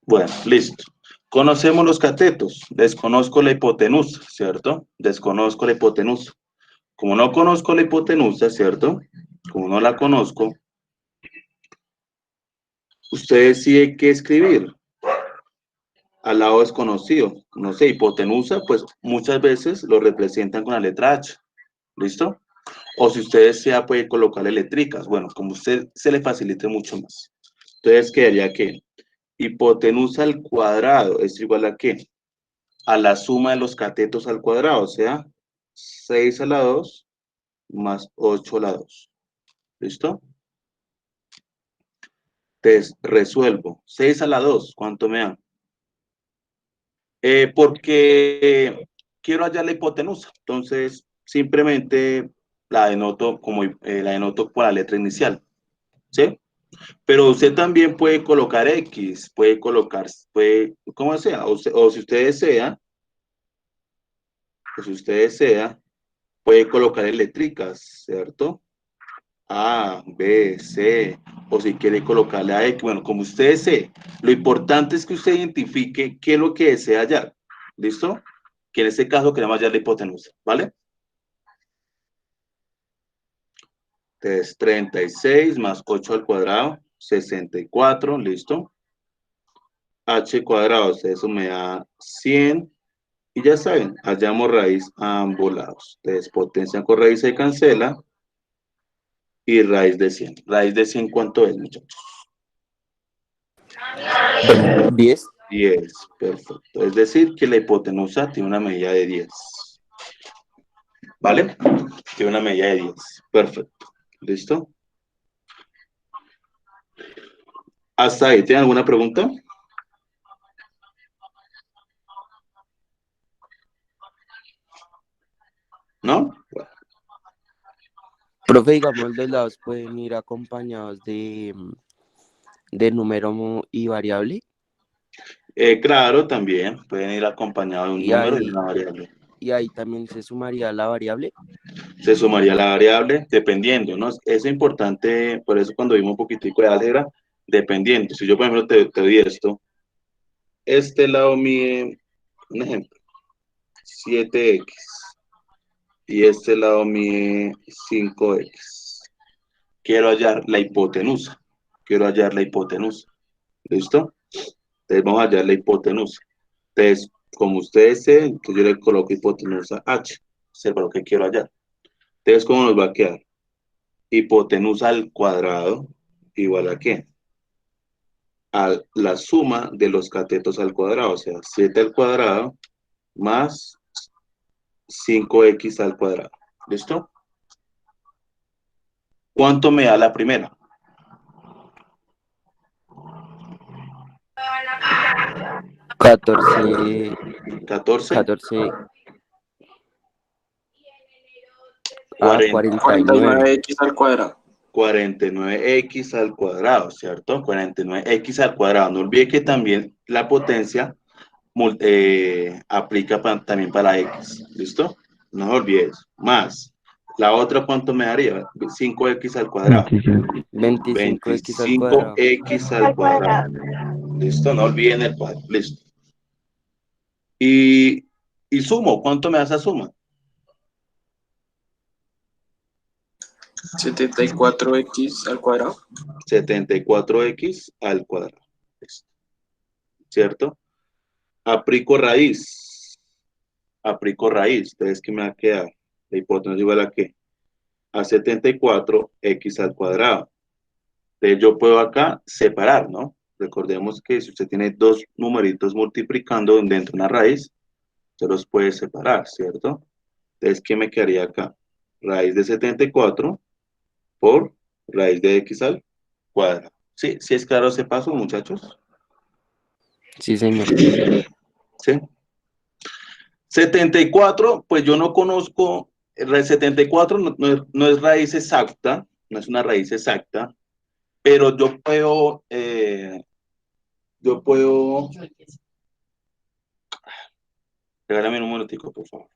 Bueno, listo. Conocemos los catetos. Desconozco la hipotenusa, ¿cierto? Desconozco la hipotenusa. Como no conozco la hipotenusa, ¿cierto? Como no la conozco, usted decide qué escribir al lado desconocido. No sé, hipotenusa, pues muchas veces lo representan con la letra H. ¿Listo? O si usted desea, puede colocarle letricas. Bueno, como usted se le facilite mucho más. Entonces quedaría que hipotenusa al cuadrado es igual a qué? A la suma de los catetos al cuadrado, o sea, 6 a la 2 más 8 a la 2. ¿Listo? Entonces, resuelvo. 6 a la 2, ¿cuánto me da? Porque quiero hallar la hipotenusa. Entonces, simplemente la denoto como la denoto por la letra inicial. ¿Sí? Pero usted también puede colocar X, puede colocar, puede, como sea, o si usted desea, o si usted desea, puede colocar eléctricas, ¿cierto? A, B, C, o si quiere colocarle a X, bueno, como usted desee. Lo importante es que usted identifique qué es lo que desea hallar, ¿listo? Que en este caso queremos hallar la hipotenusa, ¿vale? Entonces, 36 más 8 al cuadrado, 64, ¿listo? H cuadrado, o sea, eso me da 100. Y ya saben, hallamos raíz a ambos lados. Entonces, potencia con raíz se cancela y raíz de 100. ¿Raíz de 100 cuánto es, muchachos? 10. 10, perfecto. Es decir, que la hipotenusa tiene una medida de 10. ¿Vale? Tiene una medida de 10. Perfecto. ¿Listo? Hasta ahí. ¿Tienen alguna pregunta? ¿No? Bueno. Profe, digamos, los lados pueden ir acompañados de número y variable. Claro, también pueden ir acompañados de un Y número y de ahí, una variable. y ahí también se sumaría la variable. Se sumaría la variable dependiendo, ¿no? Es importante, por eso cuando vimos un poquitico de álgebra, dependiendo. Si yo, por ejemplo, te doy esto, este lado mide, un ejemplo, 7x y este lado mide 5x. Quiero hallar la hipotenusa. Quiero hallar la hipotenusa. ¿Listo? Entonces vamos a hallar la hipotenusa. Entonces, como ustedes saben, entonces yo le coloco hipotenusa h. Sepa lo que quiero hallar. Entonces, ¿cómo nos va a quedar? Hipotenusa al cuadrado igual a qué? A la suma de los catetos al cuadrado, o sea, 7 al cuadrado más 5x al cuadrado. ¿Listo? ¿Cuánto me da la primera? 14, 14, 14 a 40, 49. 49x al cuadrado. 49x al cuadrado, ¿cierto? 49x al cuadrado. No olvide que también la potencia aplica también para x. ¿Listo? No olvides. Más. La otra, ¿cuánto me daría? 5x al cuadrado. 25. 25x al cuadrado. 25x al cuadrado. ¿Listo? No olviden el cuadrado. Listo. Y, y sumo. ¿Cuánto me da esa suma? 74x al cuadrado. 74x al cuadrado. Listo. ¿Cierto? Aplico raíz. Aplico raíz. Entonces, ¿qué me va a quedar? La hipotenusa igual a qué? A 74x al cuadrado. Entonces, yo puedo acá separar, ¿no? Recordemos que si usted tiene dos numeritos multiplicando dentro de una raíz, se los puede separar, ¿cierto? Entonces, ¿qué me quedaría acá? Raíz de 74 por raíz de x al cuadrado. Sí, sí es claro ese paso, muchachos. Sí, señor. Sí. 74, pues yo no conozco, el 74 no es raíz exacta, no es una raíz exacta, pero yo puedo, regálame un momentico, por favor.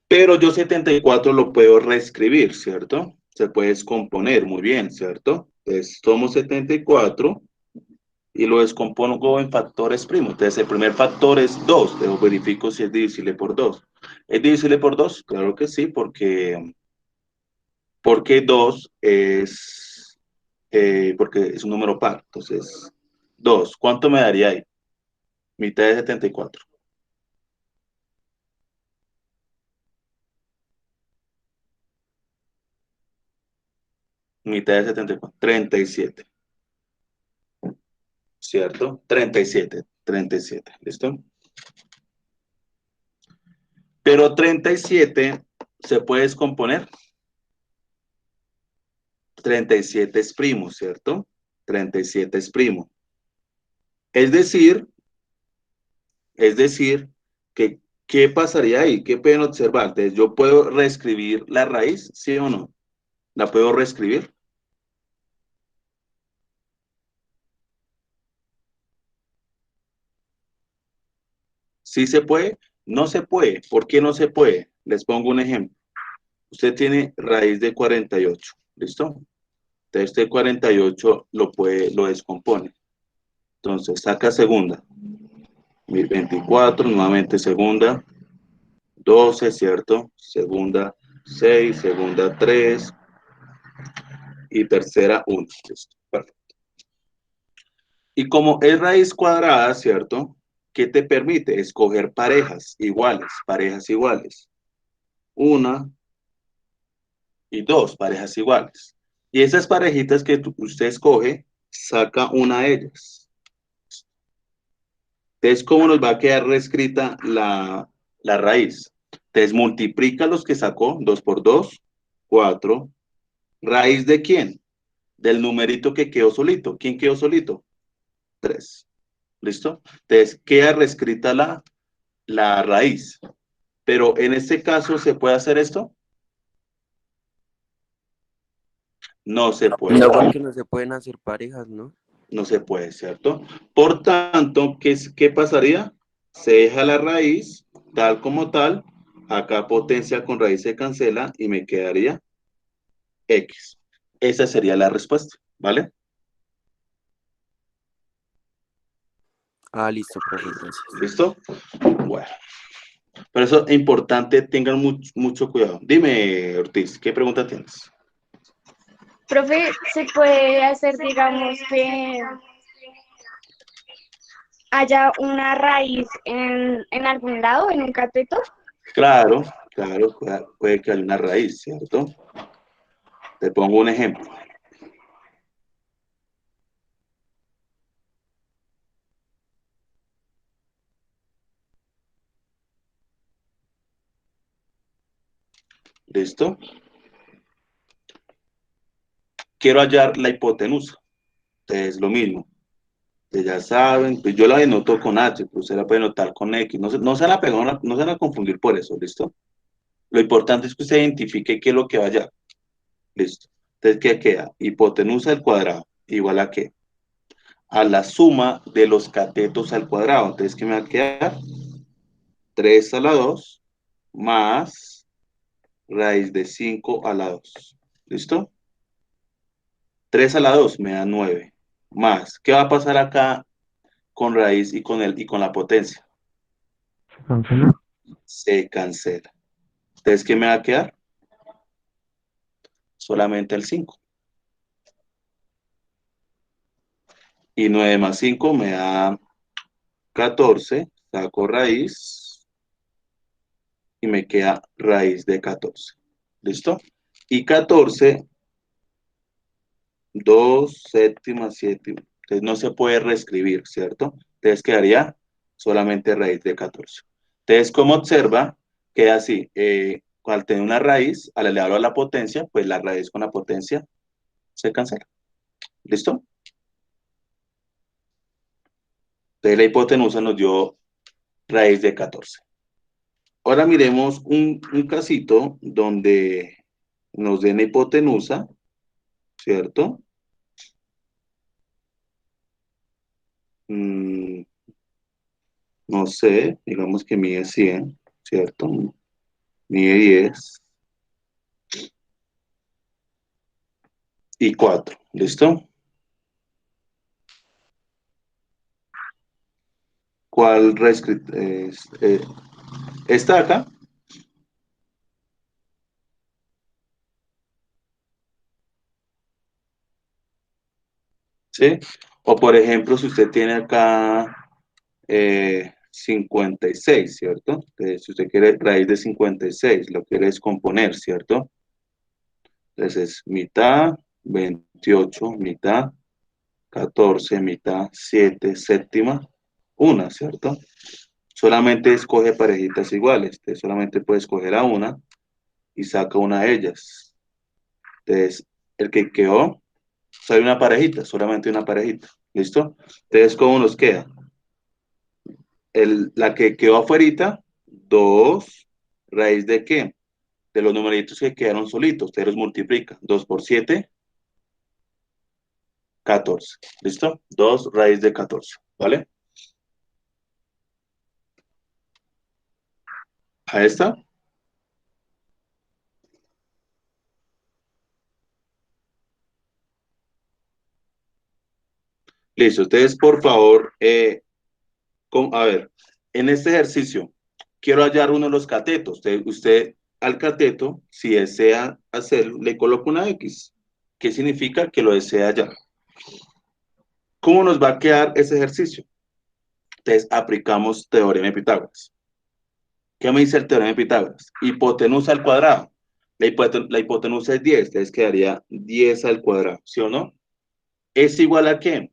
Pero yo 74 lo puedo reescribir, ¿cierto? Se puede descomponer muy bien, ¿cierto? Entonces, tomo 74 y lo descompongo en factores primos. Entonces, el primer factor es 2. Pero verifico si es divisible por 2. ¿Es divisible por 2? Claro que sí, porque 2 porque es un número par. Entonces, 2. ¿Cuánto me daría ahí? Mitad de 74. Mitad de 74. 37. ¿Cierto? 37. 37. ¿Listo? Pero 37 se puede descomponer. 37 es primo, ¿cierto? 37 es primo. Es decir, que, ¿qué pasaría ahí? ¿Qué pueden observar? Entonces, ¿yo puedo reescribir la raíz? ¿Sí o no? ¿La puedo reescribir? ¿Sí se puede? No se puede. ¿Por qué no se puede? Les pongo un ejemplo. Usted tiene raíz de 48, ¿listo? Entonces, este 48 lo descompone. Entonces, saca segunda. 1024, nuevamente segunda. 12, ¿cierto? Segunda 6, segunda 3 y tercera 1. Listo. Perfecto. Y como es raíz cuadrada, ¿cierto? ¿Qué te permite? Escoger parejas iguales, parejas iguales. Una y dos parejas iguales. Y esas parejitas que usted escoge, saca una de ellas. Entonces, ¿cómo nos va a quedar reescrita la raíz? Entonces, multiplica los que sacó, 2 por 2, 4. ¿Raíz de quién? Del numerito que quedó solito. ¿Quién quedó solito? 3. ¿Listo? Entonces, queda reescrita la raíz. Pero en este caso, ¿se puede hacer esto? No se puede. No, porque no se pueden hacer parejas, ¿no? No se puede, ¿cierto? Por tanto, ¿qué pasaría? Se deja la raíz tal como tal. Acá potencia con raíz se cancela y me quedaría X. Esa sería la respuesta, ¿vale? Ah, listo, profe, gracias. ¿Listo? Bueno. Por eso es importante, tengan mucho cuidado. Dime, Ortiz, ¿qué pregunta tienes? Profe, ¿se puede hacer, digamos, que haya una raíz en algún lado, en un cateto? Claro, claro, puede que haya una raíz, ¿cierto? Te pongo un ejemplo. ¿Listo? Quiero hallar la hipotenusa. Entonces, lo mismo. Ustedes ya saben, pues yo la denoto con H, pero usted la puede notar con X. No se la pegan, no se van a confundir por eso, ¿listo? Lo importante es que usted identifique qué es lo que va a hallar. ¿Listo? Entonces, ¿qué queda? Hipotenusa al cuadrado, igual a qué? A la suma de los catetos al cuadrado. Entonces, ¿qué me va a quedar? 3 a la 2 más raíz de 5 a la 2. ¿Listo? 3 a la 2 me da 9. Más, ¿qué va a pasar acá con raíz y con la potencia? ¿Cancela? Se cancela. Entonces, ¿qué me va a quedar? Solamente el 5. Y 9 más 5 me da 14. Saco raíz y me queda raíz de 14. ¿Listo? Y 14, 2 séptimas, 7. Entonces no se puede reescribir, ¿cierto? Entonces quedaría solamente raíz de 14. Entonces, como observa, queda así. Al tener una raíz, al elevarlo a la potencia, pues la raíz con la potencia se cancela. ¿Listo? Entonces la hipotenusa nos dio raíz de 14. Ahora miremos un casito donde nos den hipotenusa, ¿cierto? No sé, digamos que mide 100, ¿cierto? mide 10 y 4. ¿Listo? ¿Cuál reescrito es? ¿Esta acá? ¿Sí? O por ejemplo, si usted tiene acá 56, ¿cierto? Entonces, si usted quiere raíz de 56, lo quiere descomponer, ¿cierto? Entonces es mitad, 28, mitad, 14, mitad, 7, séptima, 1, ¿cierto? Solamente escoge parejitas iguales. Usted solamente puede escoger a una y saca una de ellas. Entonces, el que quedó, sale una parejita, solamente una parejita. ¿Listo? Entonces, ¿cómo nos queda? La que quedó afuerita, 2, ¿raíz de qué? De los numeritos que quedaron solitos. Usted los multiplica. 2 por 7, 14. ¿Listo? 2 raíz de 14. ¿Vale? A esta. Listo. Ustedes, por favor, a ver, en este ejercicio, quiero hallar uno de los catetos. Usted al cateto, si desea hacerlo, le coloca una X. ¿Qué significa que lo desea hallar? ¿Cómo nos va a quedar ese ejercicio? Entonces, aplicamos teorema de Pitágoras. ¿Qué me dice el teorema de Pitágoras? Hipotenusa al cuadrado. La hipotenusa es 10, entonces quedaría 10 al cuadrado, ¿sí o no? ¿Es igual a qué?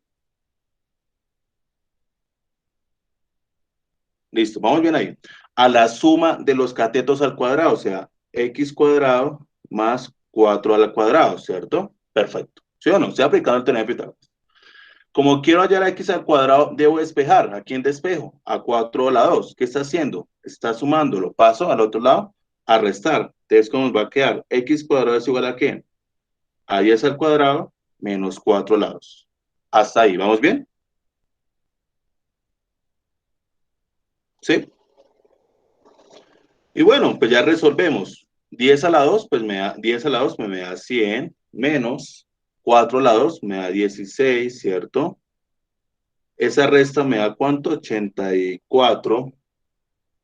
Listo, vamos bien ahí. A la suma de los catetos al cuadrado, o sea, x cuadrado más 4 al cuadrado, ¿cierto? Perfecto. ¿Sí o no? Estoy aplicando el teorema de Pitágoras. Como quiero hallar a x al cuadrado, debo despejar. ¿A quién despejo? A 4 a la 2. ¿Qué está haciendo? Está sumando. Lo paso al otro lado a restar. Entonces, ¿cómo nos va a quedar? X cuadrado es igual a ¿qué? A 10 al cuadrado menos 4 lados. Hasta ahí. ¿Vamos bien? ¿Sí? Y bueno, pues ya resolvemos. 10 a la 2, pues me da 10 a la 2, pues me da 100 menos 4 a la 2 me da 16, ¿cierto? Esa resta me da ¿cuánto? 84.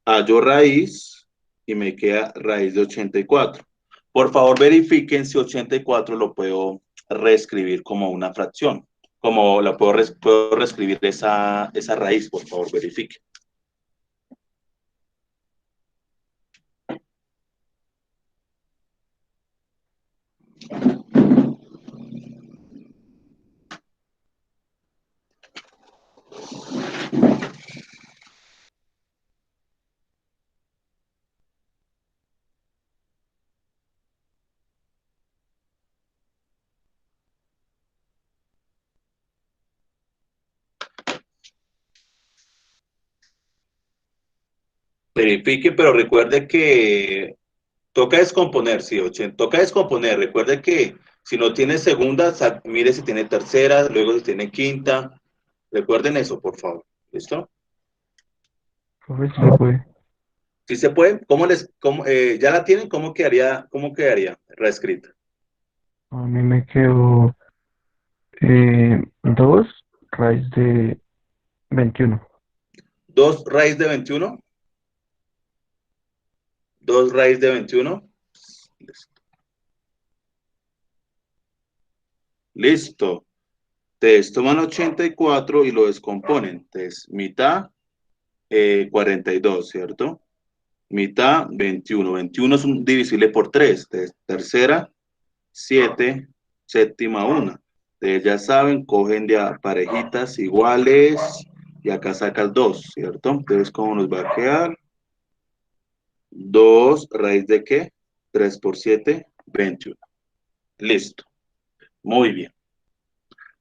Hallo raíz y me queda raíz de 84. Por favor, verifiquen si 84 lo puedo reescribir como una fracción. Como la puedo reescribir esa raíz, por favor, verifiquen. Verifique, pero recuerde que toca descomponer, sí, toca descomponer. Recuerde que si no tiene segunda, mire si tiene tercera, luego si tiene quinta. Recuerden eso, por favor. ¿Listo? Profe, si se puede. Si se puede, ¿ya la tienen? Cómo quedaría reescrita? A mí me quedó 2 raíz de 21. 2 raíz de 21. 2 raíz de 21. Listo. Entonces toman 84 y lo descomponen. Entonces, mitad 42, ¿cierto? Mitad 21. 21 es un divisible por 3. Entonces, tercera, 7, séptima, 1. Entonces, ya saben, cogen de a parejitas iguales y acá sacas 2, ¿cierto? Entonces, ¿cómo nos va a quedar? 2 raíz de qué? 3 por 7, 21. Listo. Muy bien.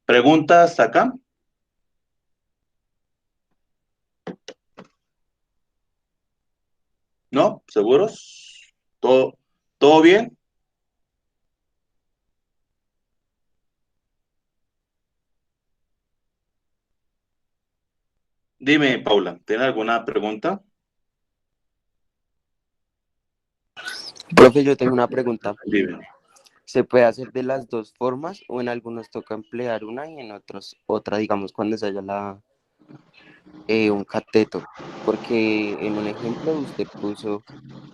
¿Preguntas acá? ¿No? ¿Seguros? ¿Todo bien? Dime, Paula, ¿tienes alguna pregunta? Profe, yo tengo una pregunta. Dime. ¿Se puede hacer de las dos formas o en algunos toca emplear una y en otros otra, digamos, cuando se haya un cateto? Porque en un ejemplo usted puso,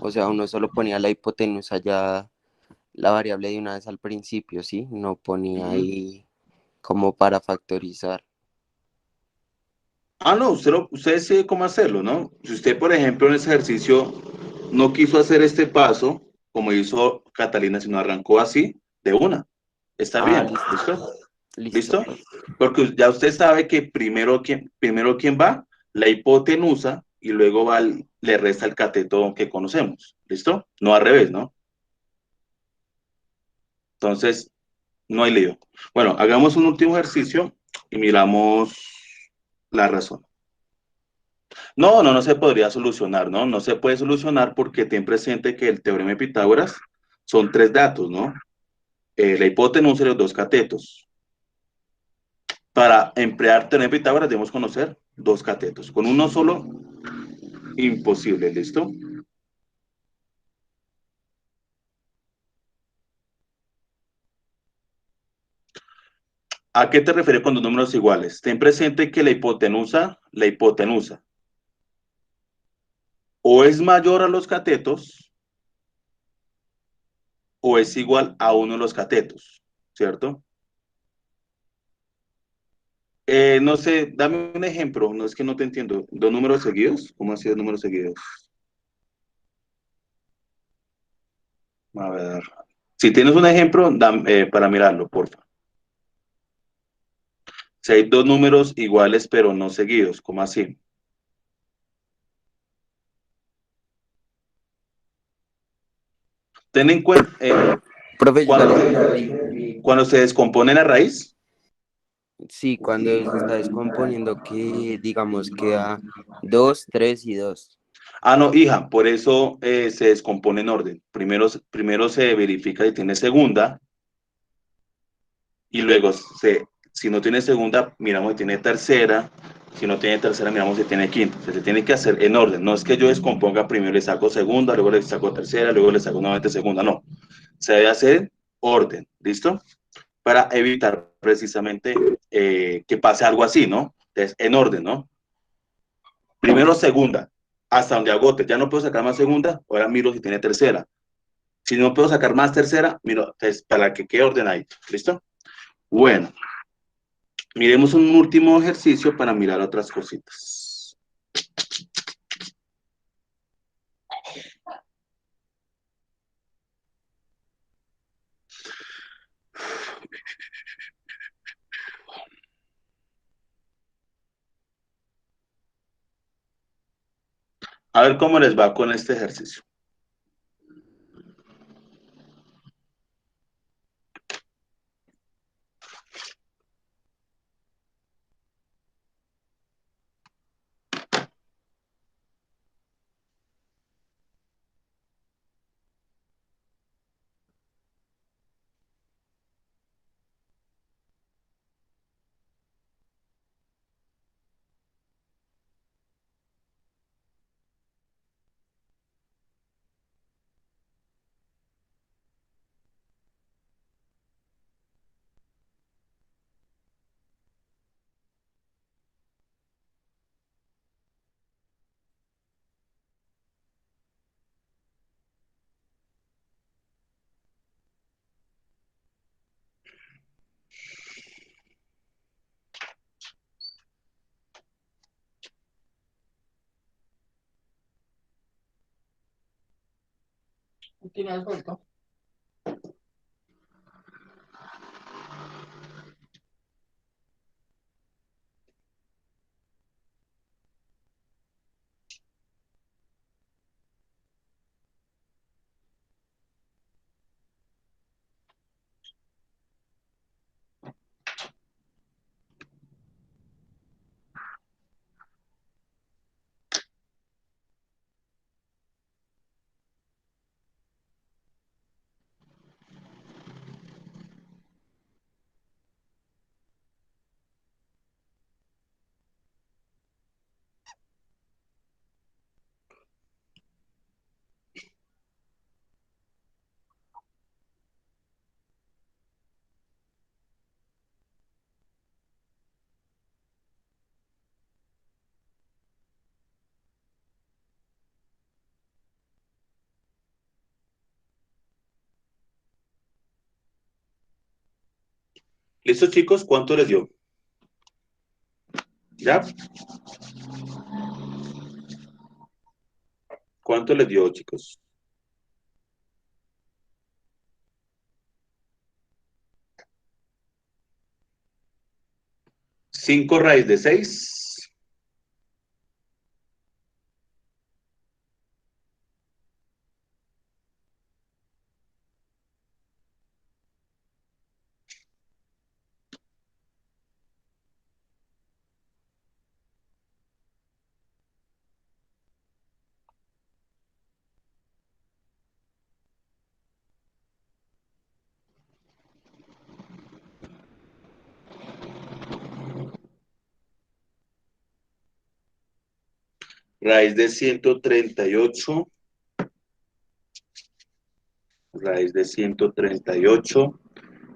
o sea, uno solo ponía la hipotenusa ya la variable de una vez al principio, ¿sí? No ponía Ujú. ahí como para factorizar. No, usted decide cómo hacerlo, ¿no? Si usted, por ejemplo, en ese ejercicio no quiso hacer este paso, como hizo Catalina, sino arrancó así, de una. Está bien, Listo, ¿listo? listo, ¿Listo? profe. Porque ya usted sabe que primero quién va, la hipotenusa, y luego va, le resta el cateto que conocemos. ¿Listo? No al revés, ¿no? Entonces, no hay lío. Bueno, hagamos un último ejercicio y miramos la razón. No se podría solucionar, ¿no? No se puede solucionar porque ten presente que el teorema de Pitágoras son tres datos, ¿no? La hipotenusa y los dos catetos. Para emplear teorema de Pitágoras debemos conocer dos catetos. Con uno solo, imposible, ¿listo? ¿A qué te refieres con dos números iguales? Ten presente que la hipotenusa, o es mayor a los catetos o es igual a uno de los catetos, ¿cierto? No sé, dame un ejemplo, no es que no te entiendo. ¿Dos números seguidos? ¿Cómo así dos números seguidos? A ver. Si tienes un ejemplo, para mirarlo, por favor. Si hay dos números iguales pero no seguidos, ¿cómo así? Ten en cuenta, Profe, yo ya le cuando, entendí. cuando se descompone la raíz, Sí, cuando se está descomponiendo que, digamos, queda 2, 3 y 2. no, hija, por eso se descompone en orden. Primero se verifica si tiene segunda y luego si no tiene segunda, miramos si tiene tercera. Si no tiene tercera, miramos si tiene quinta. Se tiene que hacer en orden. No es que yo descomponga primero, le saco segunda, luego le saco tercera, luego le saco nuevamente segunda. No. Se debe hacer orden. ¿Listo? Para evitar precisamente que pase algo así, ¿no? Entonces, en orden, ¿no? Primero segunda, hasta donde agote. Ya no puedo sacar más segunda, ahora miro si tiene tercera. Si no puedo sacar más tercera, miro, entonces, para que quede ordenadito. ¿Listo? Bueno, miremos un último ejercicio para mirar otras cositas. A ver cómo les va con este ejercicio. ¿Listo, chicos? ¿Cuánto les dio? ¿Ya? ¿Cuánto les dio, chicos? 5 raíz de 6. Raíz de 138. Raíz de 138.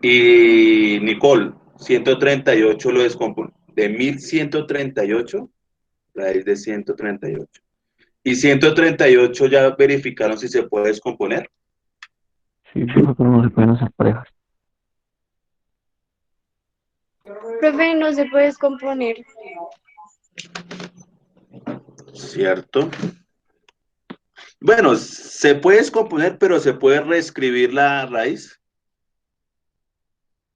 Y Nicole, 138 lo descompone. De 1138, raíz de 138. Y 138 ya verificaron si se puede descomponer. Sí, profe, pero no se pueden hacer parejas. Profe, no se puede descomponer. ¿Cierto? Bueno, se puede descomponer, pero se puede reescribir la raíz.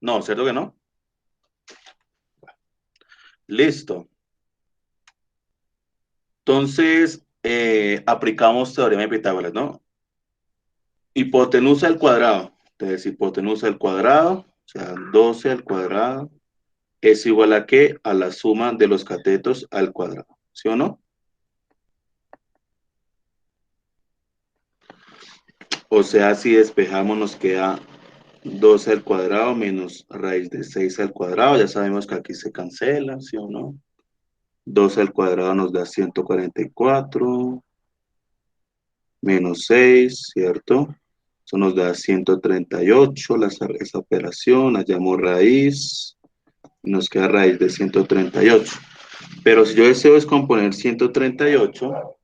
No, ¿cierto que no? Listo. Entonces, aplicamos teorema de Pitágoras, ¿no? Hipotenusa al cuadrado. Entonces, hipotenusa al cuadrado, o sea, 12 al cuadrado, es igual a ¿qué? A la suma de los catetos al cuadrado. ¿Sí o no? O sea, si despejamos nos queda 12 al cuadrado menos raíz de 6 al cuadrado. Ya sabemos que aquí se cancela, ¿sí o no? 12 al cuadrado nos da 144 menos 6, ¿cierto? Eso nos da 138, esa operación, hallamos raíz, y nos queda raíz de 138. Pero si yo deseo descomponer 138,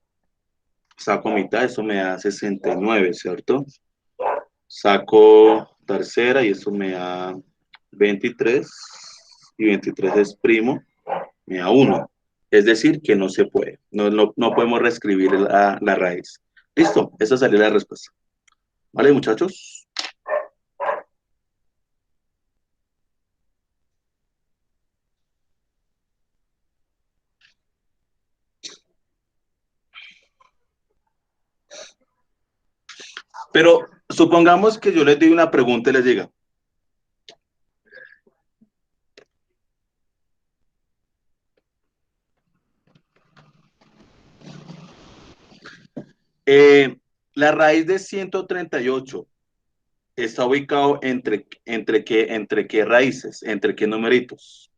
saco mitad, eso me da 69, ¿cierto? Saco tercera y eso me da 23, y 23 es primo, me da 1. Es decir, que no se puede, no podemos reescribir la raíz. Listo, esa sería la respuesta. ¿Vale, muchachos? Pero supongamos que yo les doy una pregunta y les diga, la raíz de 138 está ubicado entre qué raíces, entre qué numeritos.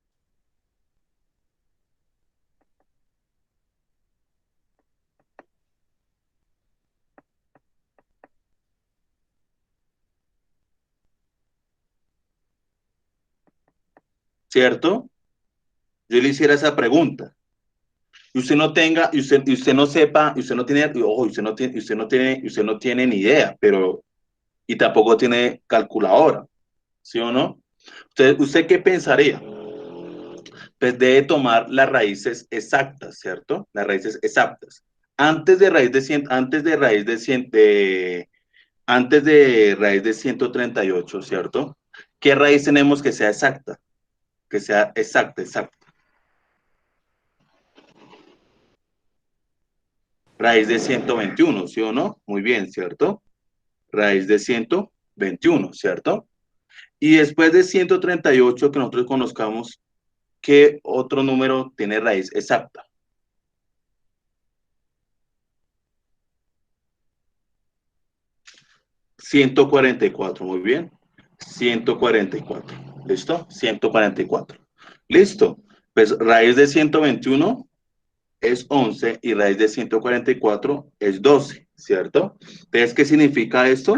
¿Cierto? Yo le hiciera esa pregunta. Y usted no tenga, y usted no sepa, y usted no tiene, ojo, usted no tiene ni idea, pero, y tampoco tiene calculadora, ¿sí o no? ¿Usted qué pensaría? Pues debe tomar las raíces exactas, ¿cierto? Las raíces exactas. Antes de raíz de 100, antes de raíz de 138, ¿cierto? ¿Qué raíz tenemos que sea exacta? Que sea exacta, exacta. Raíz de 121, ¿sí o no? Muy bien, ¿cierto? Raíz de 121, ¿cierto? Y después de 138 que nosotros conozcamos, ¿qué otro número tiene raíz exacta? 144, muy bien. 144, ¿listo? 144. Listo. Pues raíz de 121 es 11 y raíz de 144 es 12, ¿cierto? Entonces, ¿qué significa esto?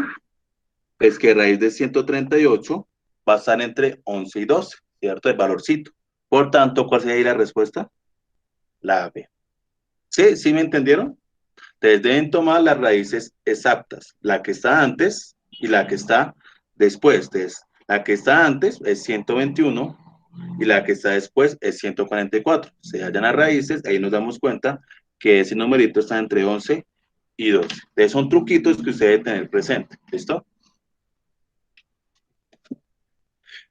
Pues que raíz de 138 va a estar entre 11 y 12, ¿cierto? El valorcito. Por tanto, ¿cuál sería la respuesta? La B. ¿Sí? ¿Sí me entendieron? Entonces deben tomar las raíces exactas, la que está antes y la que está después. Entonces, La que está antes es 121 y la que está después es 144. Se hallan las raíces, ahí nos damos cuenta que ese numerito está entre 11 y 12. Entonces son truquitos que usted debe tener presente. ¿Listo?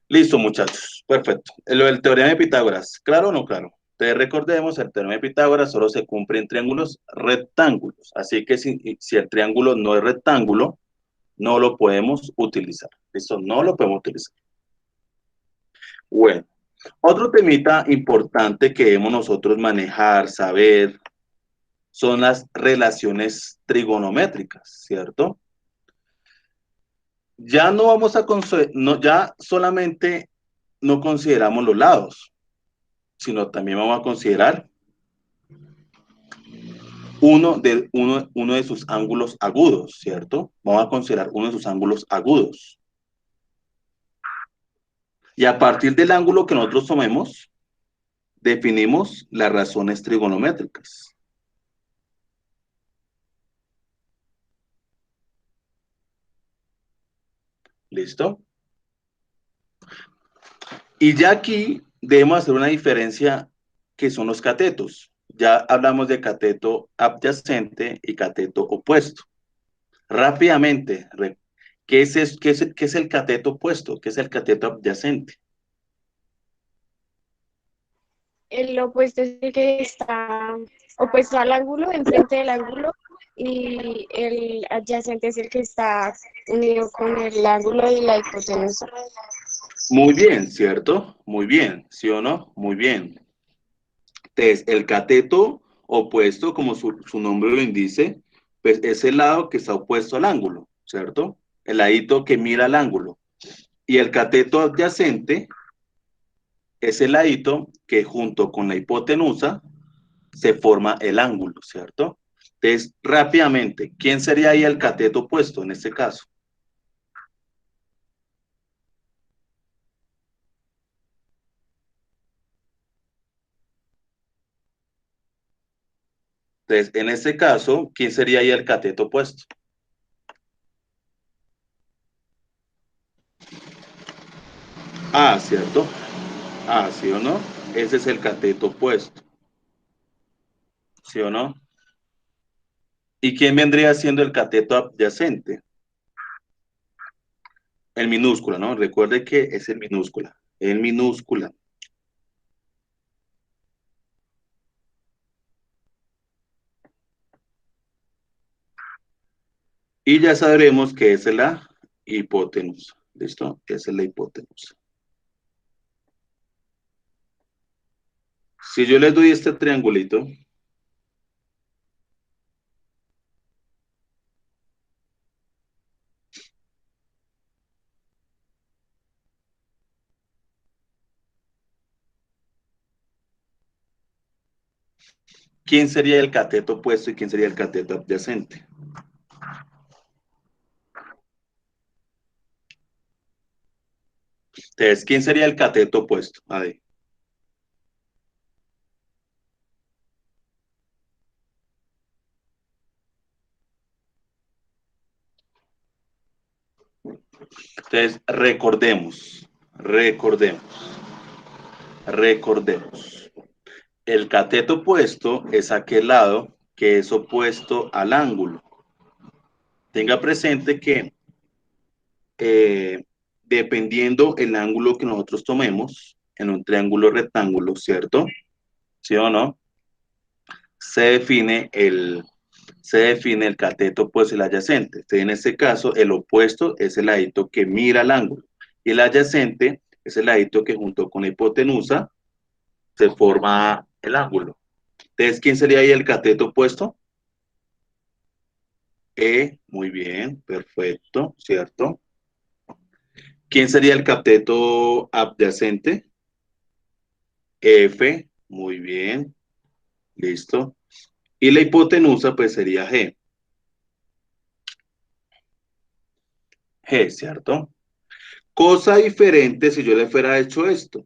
Listo, muchachos. Perfecto. Lo del teorema de Pitágoras, ¿claro o no claro? Entonces recordemos, el teorema de Pitágoras solo se cumple en triángulos rectángulos. Así que si el triángulo no es rectángulo, no lo podemos utilizar. ¿Listo? No lo podemos utilizar. Bueno, otro temita importante que debemos nosotros manejar, saber, son las relaciones trigonométricas, ¿cierto? Ya no vamos a, no, ya solamente no consideramos los lados, sino también vamos a considerar uno de sus ángulos agudos, ¿cierto? Vamos a considerar uno de sus ángulos agudos. Y a partir del ángulo que nosotros tomemos, definimos las razones trigonométricas. ¿Listo? Y ya aquí debemos hacer una diferencia que son los catetos. Ya hablamos de cateto adyacente y cateto opuesto. Rápidamente, ¿qué es el cateto opuesto? ¿Qué es el cateto adyacente? El opuesto es el que está opuesto al ángulo, enfrente del ángulo, y el adyacente es el que está unido con el ángulo de la hipotenusa. Muy bien, ¿cierto? Muy bien, ¿sí o no? Muy bien. Entonces, el cateto opuesto, como su nombre lo indice, pues es el lado que está opuesto al ángulo, ¿cierto? El ladito que mira al ángulo. Y el cateto adyacente es el ladito que junto con la hipotenusa se forma el ángulo, ¿cierto? Entonces, rápidamente, ¿quién sería ahí el cateto opuesto en este caso? Entonces, en este caso, ¿quién sería ahí el cateto opuesto? Ah, ¿cierto? Ah, ¿sí o no? Ese es el cateto opuesto, ¿sí o no? ¿Y quién vendría siendo el cateto adyacente? El minúscula, ¿no? Recuerde que es el minúscula. El minúscula. Y ya sabremos que es la hipotenusa. ¿Listo? Esa es la hipotenusa. Si yo les doy este triangulito, ¿quién sería el cateto opuesto y quién sería el cateto adyacente? Entonces, ¿quién sería el cateto opuesto? A ver. Entonces, recordemos. El cateto opuesto es aquel lado que es opuesto al ángulo. Tenga presente que dependiendo el ángulo que nosotros tomemos en un triángulo rectángulo, ¿cierto? ¿Sí o no? Se define el cateto opuesto y el adyacente. Entonces, en este caso, el opuesto es el ladito que mira al ángulo y el adyacente es el ladito que junto con la hipotenusa se forma el ángulo. Entonces, ¿quién sería ahí el cateto opuesto? Muy bien, perfecto, ¿cierto? ¿Quién sería el cateto adyacente? F, muy bien, listo. Y la hipotenusa, pues sería G. G, ¿cierto? Cosa diferente si yo le fuera hecho esto.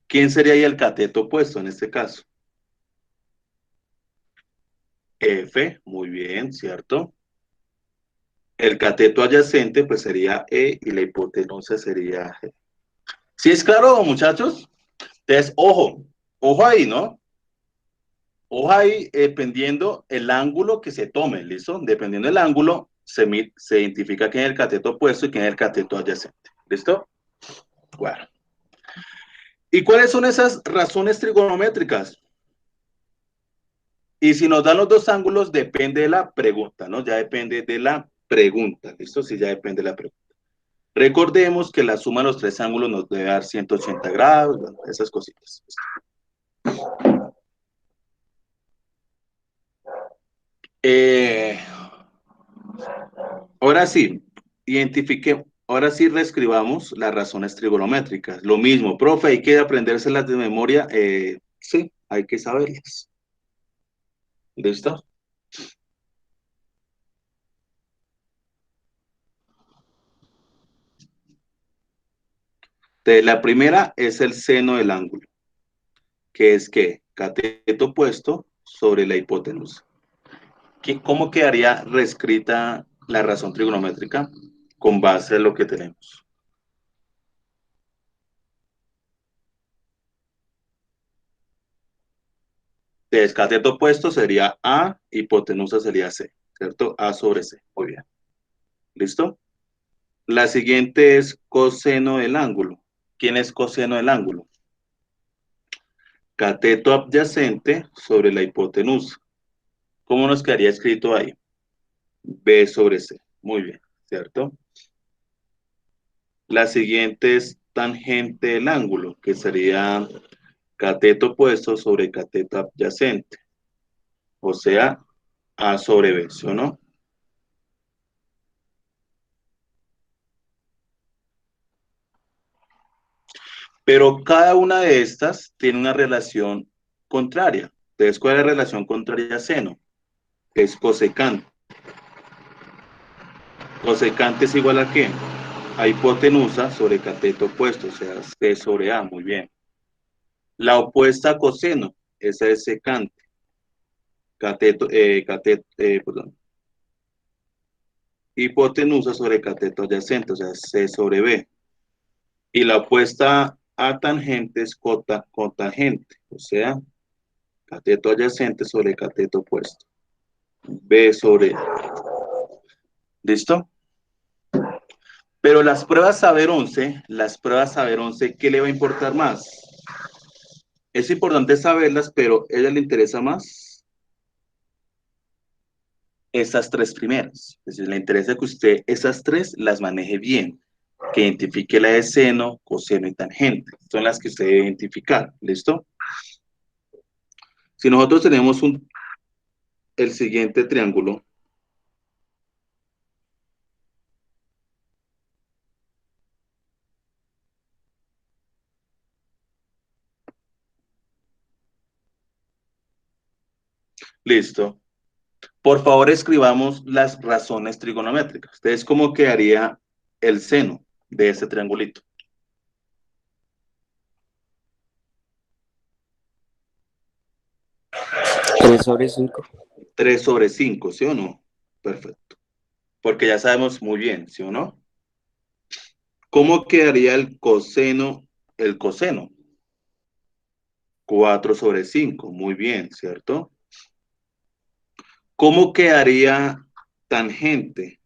¿Quién sería ahí el cateto opuesto en este caso? F, muy bien, ¿cierto? El cateto adyacente pues sería E y la hipotenusa sería G. ¿Sí es claro, muchachos? Entonces, ojo ahí, ¿no? Ojo ahí, dependiendo el ángulo que se tome, ¿listo? Dependiendo del ángulo, se identifica quién es el cateto opuesto y quién es el cateto adyacente, ¿listo? Bueno. ¿Y cuáles son esas razones trigonométricas? Y si nos dan los dos ángulos, depende de la pregunta, ¿no? Ya depende de la pregunta, ¿listo? Sí, ya depende de la pregunta. Recordemos que la suma de los tres ángulos nos debe dar 180 grados, bueno, esas cositas. Eh, ahora sí, ahora sí reescribamos las razones trigonométricas. Lo mismo, profe, hay que aprendérselas de memoria. Sí, hay que saberlas. ¿Listo? Entonces, la primera es el seno del ángulo, que es que cateto opuesto sobre la hipotenusa. ¿Cómo quedaría reescrita la razón trigonométrica con base en lo que tenemos? Entonces, cateto opuesto sería A, hipotenusa sería C, ¿cierto? A sobre C. Muy bien. ¿Listo? La siguiente es coseno del ángulo. ¿Quién es coseno del ángulo? Cateto adyacente sobre la hipotenusa. ¿Cómo nos quedaría escrito ahí? B sobre C. Muy bien, ¿cierto? La siguiente es tangente del ángulo, que sería cateto opuesto sobre cateto adyacente. O sea, A sobre B, ¿sí o no? Pero cada una de estas tiene una relación contraria. Entonces, ¿cuál es la relación contraria a seno? Es cosecante. Cosecante es igual a ¿qué? A hipotenusa sobre cateto opuesto, o sea, C sobre A, muy bien. La opuesta a coseno, esa es secante. Perdón. Hipotenusa sobre cateto adyacente, o sea, C sobre B. Y la opuesta a tangente es cotangente, o sea, cateto adyacente sobre cateto opuesto. B sobre A. ¿Listo? Pero las pruebas saber 11, ¿qué le va a importar más? Es importante saberlas, pero a ella le interesa más esas tres primeras. Es decir, le interesa que usted esas tres las maneje bien, que identifique la de seno, coseno y tangente. Son las que usted debe identificar. ¿Listo? Si nosotros tenemos el siguiente triángulo, listo. Por favor, escribamos las razones trigonométricas. Entonces, ¿cómo quedaría el seno de este triangulito? 3/5. 3 sobre 5, ¿sí o no? Perfecto. Porque ya sabemos muy bien, ¿sí o no? ¿Cómo quedaría el coseno? El coseno. 4 sobre 5, muy bien, ¿cierto? ¿Cómo quedaría tangente?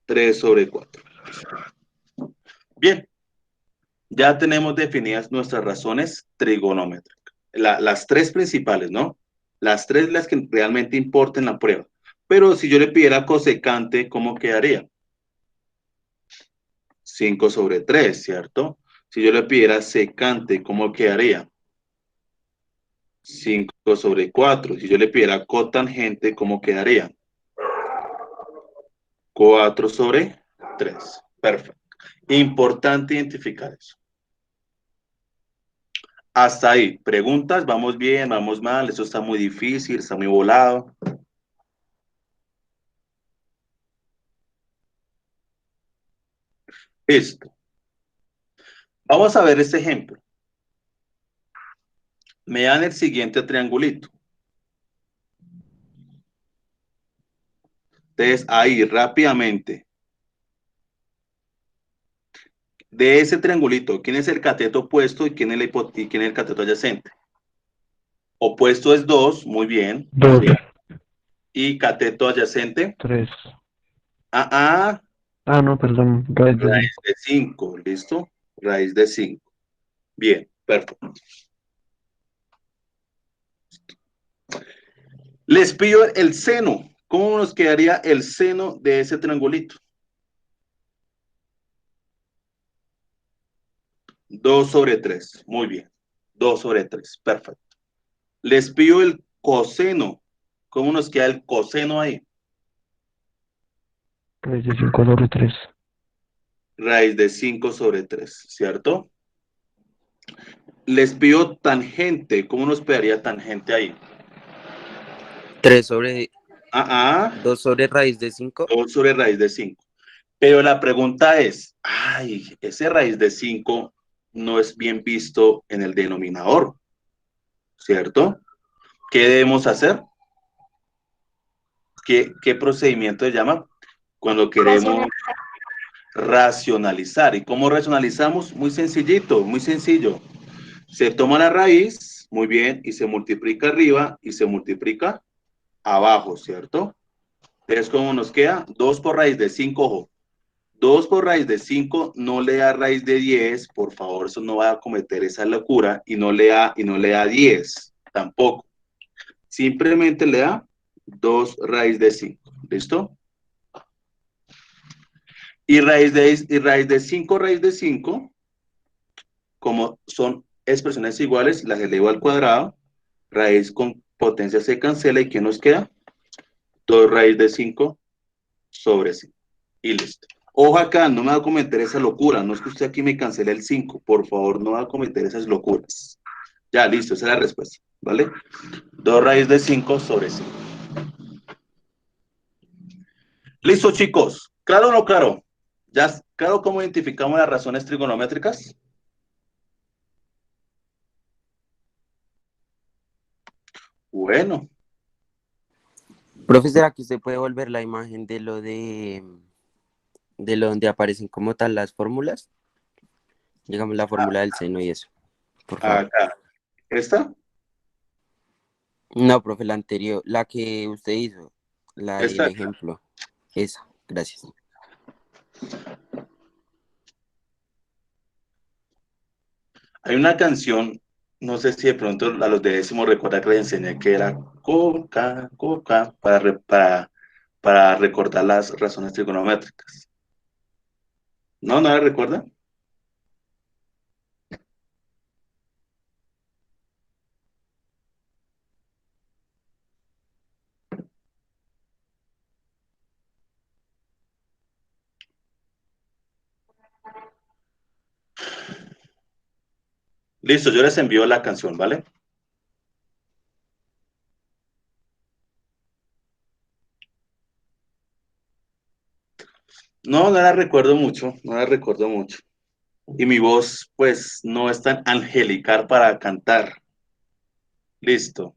3 sobre 4. Bien, ya tenemos definidas nuestras razones trigonométricas. Las tres principales, ¿no? Las tres las que realmente importan en la prueba. Pero si yo le pidiera cosecante, ¿cómo quedaría? 5 sobre 3, ¿cierto? Si yo le pidiera secante, ¿cómo quedaría? 5 sobre 4. Si yo le pidiera cotangente, ¿cómo quedaría? 4 sobre 3. Perfecto. Importante identificar eso. Hasta ahí. ¿Preguntas? ¿Vamos bien? ¿Vamos mal? ¿Eso está muy difícil? ¿Está muy volado? Listo. Vamos a ver este ejemplo. Me dan el siguiente triangulito. Entonces, ahí, rápidamente, de ese triangulito, ¿quién es el cateto opuesto y quién es y quién es el cateto adyacente? Opuesto es 2, muy bien. 2, ¿Sí? Y cateto adyacente, 3. ah, Ah, no, perdón, raíz de raíz 5. de 5, ¿listo? Raíz de 5. Bien, perfecto. Les pido el seno. ¿Cómo nos quedaría el seno de ese triangulito? 2/3. Muy bien. 2/3. Perfecto. Les pido el coseno. ¿Cómo nos queda el coseno ahí? Raíz de 5 sobre 3. Raíz de 5/3, ¿cierto? Les pido tangente. ¿Cómo nos quedaría tangente ahí? 3 sobre Ah, 2 sobre raíz de 5. 2 sobre raíz de 5. Pero la pregunta es, ay, ese raíz de 5 no es bien visto en el denominador, ¿cierto? ¿Qué debemos hacer? ¿Qué procedimiento se llama? Cuando queremos Racionalizar. racionalizar. ¿Y cómo racionalizamos? Muy sencillito, muy sencillo. Se toma la raíz, muy bien, y se multiplica arriba y se multiplica abajo, ¿cierto? Entonces, ¿cómo nos queda? 2 por raíz de 5, ojo. 2 por raíz de 5 no le da raíz de 10, por favor, eso no va a cometer esa locura, y no le da 10, tampoco. Simplemente le da 2 raíz de 5, ¿listo? Y raíz de 5 raíz de 5, como son expresiones iguales, las elevo al cuadrado, raíz con potencia se cancela, ¿y qué nos queda? 2 raíz de 5 sobre 5. Y listo. Ojo acá, no me va a cometer esa locura, no es que usted aquí me cancele el 5, por favor, no va a cometer esas locuras. Ya, listo, esa es la respuesta, ¿vale? 2 raíz de 5 sobre 5. Listo, chicos. ¿Claro o no claro? ¿Ya claro cómo identificamos las razones trigonométricas? Bueno, Profesor, aquí usted puede volver la imagen de lo donde aparecen como tal las fórmulas, digamos la fórmula del seno y eso, por favor. acá. ¿Esta? No, profe, la anterior, la que usted hizo, la del Esta. ejemplo, esa, gracias. Hay una canción, no sé si de pronto a los de décimo recuerda que les enseñé que era Coca, Coca, para recordar las razones trigonométricas. ¿No? ¿No la recuerda? Listo, yo les envío la canción, ¿vale? No, no la recuerdo mucho, no la recuerdo mucho. Y mi voz, pues, no es tan angelical para cantar. Listo.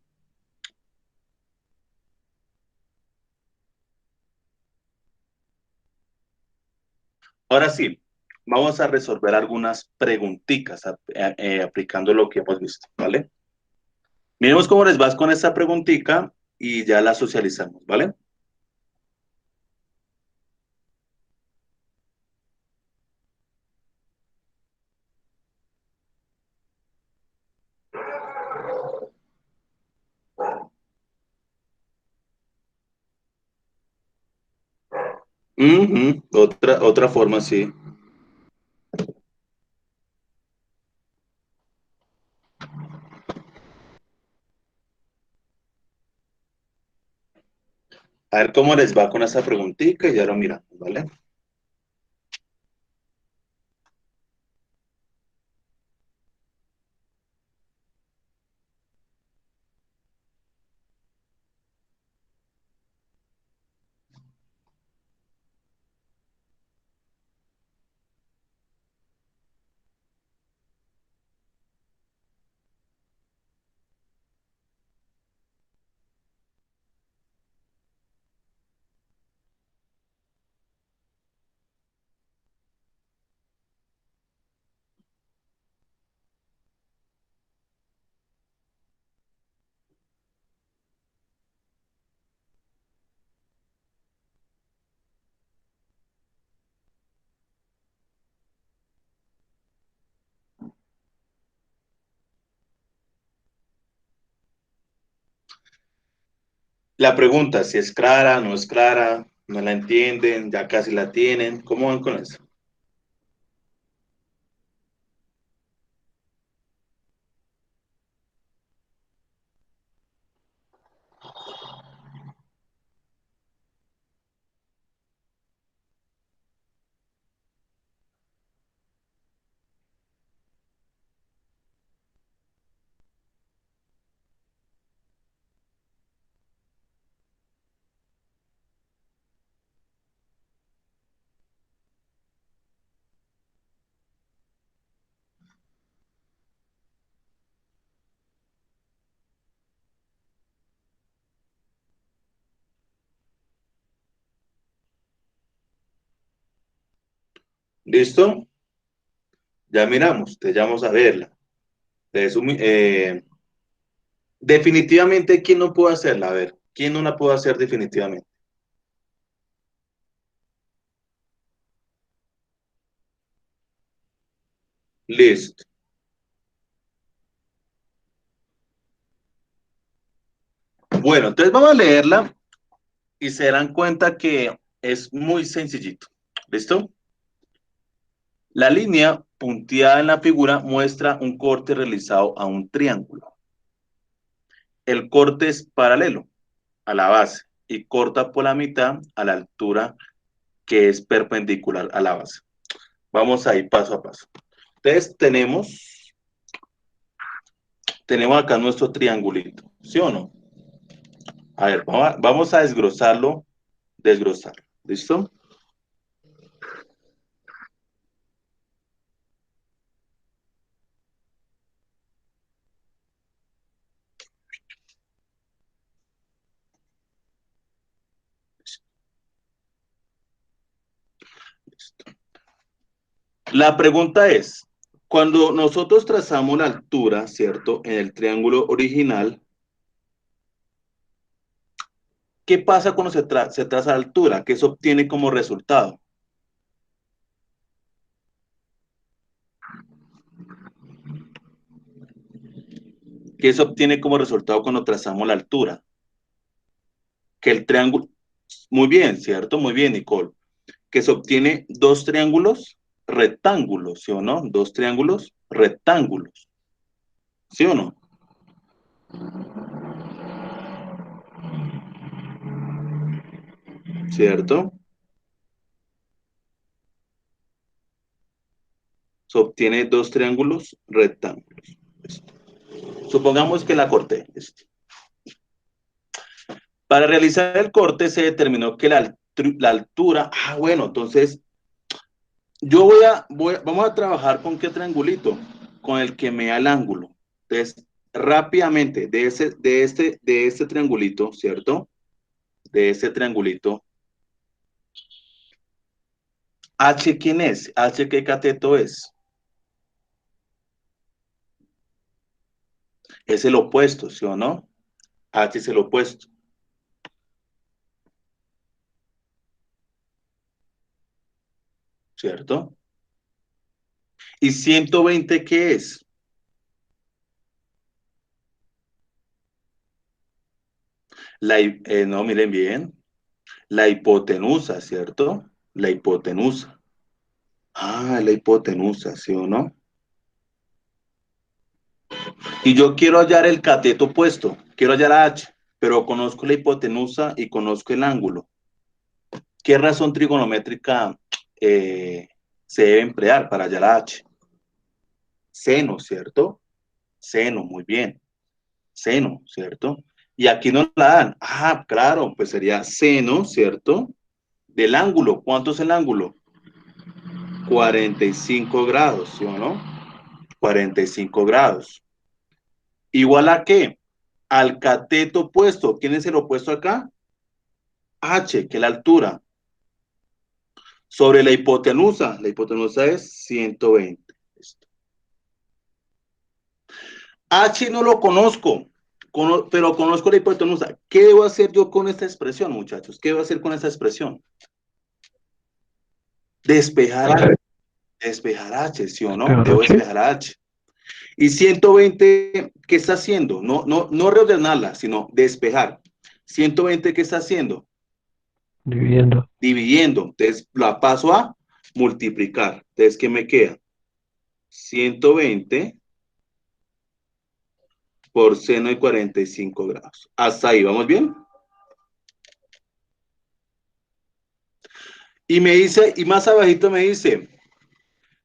Ahora sí, vamos a resolver algunas preguntitas aplicando lo que hemos visto, ¿vale? Miremos cómo les vas con esta preguntita y ya la socializamos, ¿vale? Ujú, otra forma, sí. A ver cómo les va con esta preguntita y ya lo miramos, ¿vale? La pregunta, si es clara, no es clara, no la entienden, ya casi la tienen, ¿cómo van con eso? ¿Listo? Ya miramos, te llamamos a verla. Definitivamente, ¿quién no puede hacerla? A ver, ¿quién no la puede hacer definitivamente? Listo. Bueno, entonces vamos a leerla y se darán cuenta que es muy sencillito. ¿Listo? La línea punteada en la figura muestra un corte realizado a un triángulo. El corte es paralelo a la base y corta por la mitad a la altura que es perpendicular a la base. Vamos a ir paso a paso. Entonces tenemos acá nuestro triangulito, ¿sí o no? A ver, vamos a desglosarlo, ¿listo? La pregunta es, cuando nosotros trazamos la altura, ¿cierto? En el triángulo original, ¿qué pasa cuando se traza la altura? ¿Qué se obtiene como resultado? ¿Qué se obtiene como resultado cuando trazamos la altura? Que el triángulo, muy bien, ¿cierto? Muy bien, Nicole. Que se obtiene dos triángulos rectángulos, ¿sí o no? Dos triángulos rectángulos, ¿sí o no? ¿Cierto? Se obtiene dos triángulos rectángulos. Listo. Supongamos que la corté. Listo. Para realizar el corte se determinó que la altura, bueno, entonces vamos a trabajar con qué triangulito, con el que me da el ángulo. Entonces, rápidamente, de este triangulito, ¿cierto? De este triangulito, H, ¿quién es? H, ¿qué cateto es? Es el opuesto, ¿sí o no? H es el opuesto, ¿cierto? ¿Y 120 qué es? No, miren bien, la hipotenusa, ¿cierto? La hipotenusa. La hipotenusa, ¿sí o no? Y yo quiero hallar el cateto opuesto, quiero hallar a H, pero conozco la hipotenusa y conozco el ángulo. ¿Qué razón trigonométrica se debe emplear para hallar a H? Seno, ¿cierto? Seno, muy bien. Seno, ¿cierto? Y aquí nos la dan. Claro, pues sería seno, ¿cierto? Del ángulo. ¿Cuánto es el ángulo? 45 grados, ¿sí o no? 45 grados. ¿Igual a qué? Al cateto opuesto. ¿Quién es el opuesto acá? H, que es la altura. Sobre la hipotenusa es 120. H no lo conozco, pero conozco la hipotenusa. ¿Qué debo hacer yo con esta expresión, muchachos? ¿Qué debo hacer con esta expresión? Despejar H, ¿sí o no? Debo despejar H. Y 120, ¿qué está haciendo? No reordenarla, sino despejar. 120, ¿qué está haciendo? Dividiendo. Dividiendo. Entonces la paso a multiplicar. Entonces, ¿qué me queda? 120 por seno de 45 grados. Hasta ahí, ¿vamos bien? Y me dice, y más abajito me dice,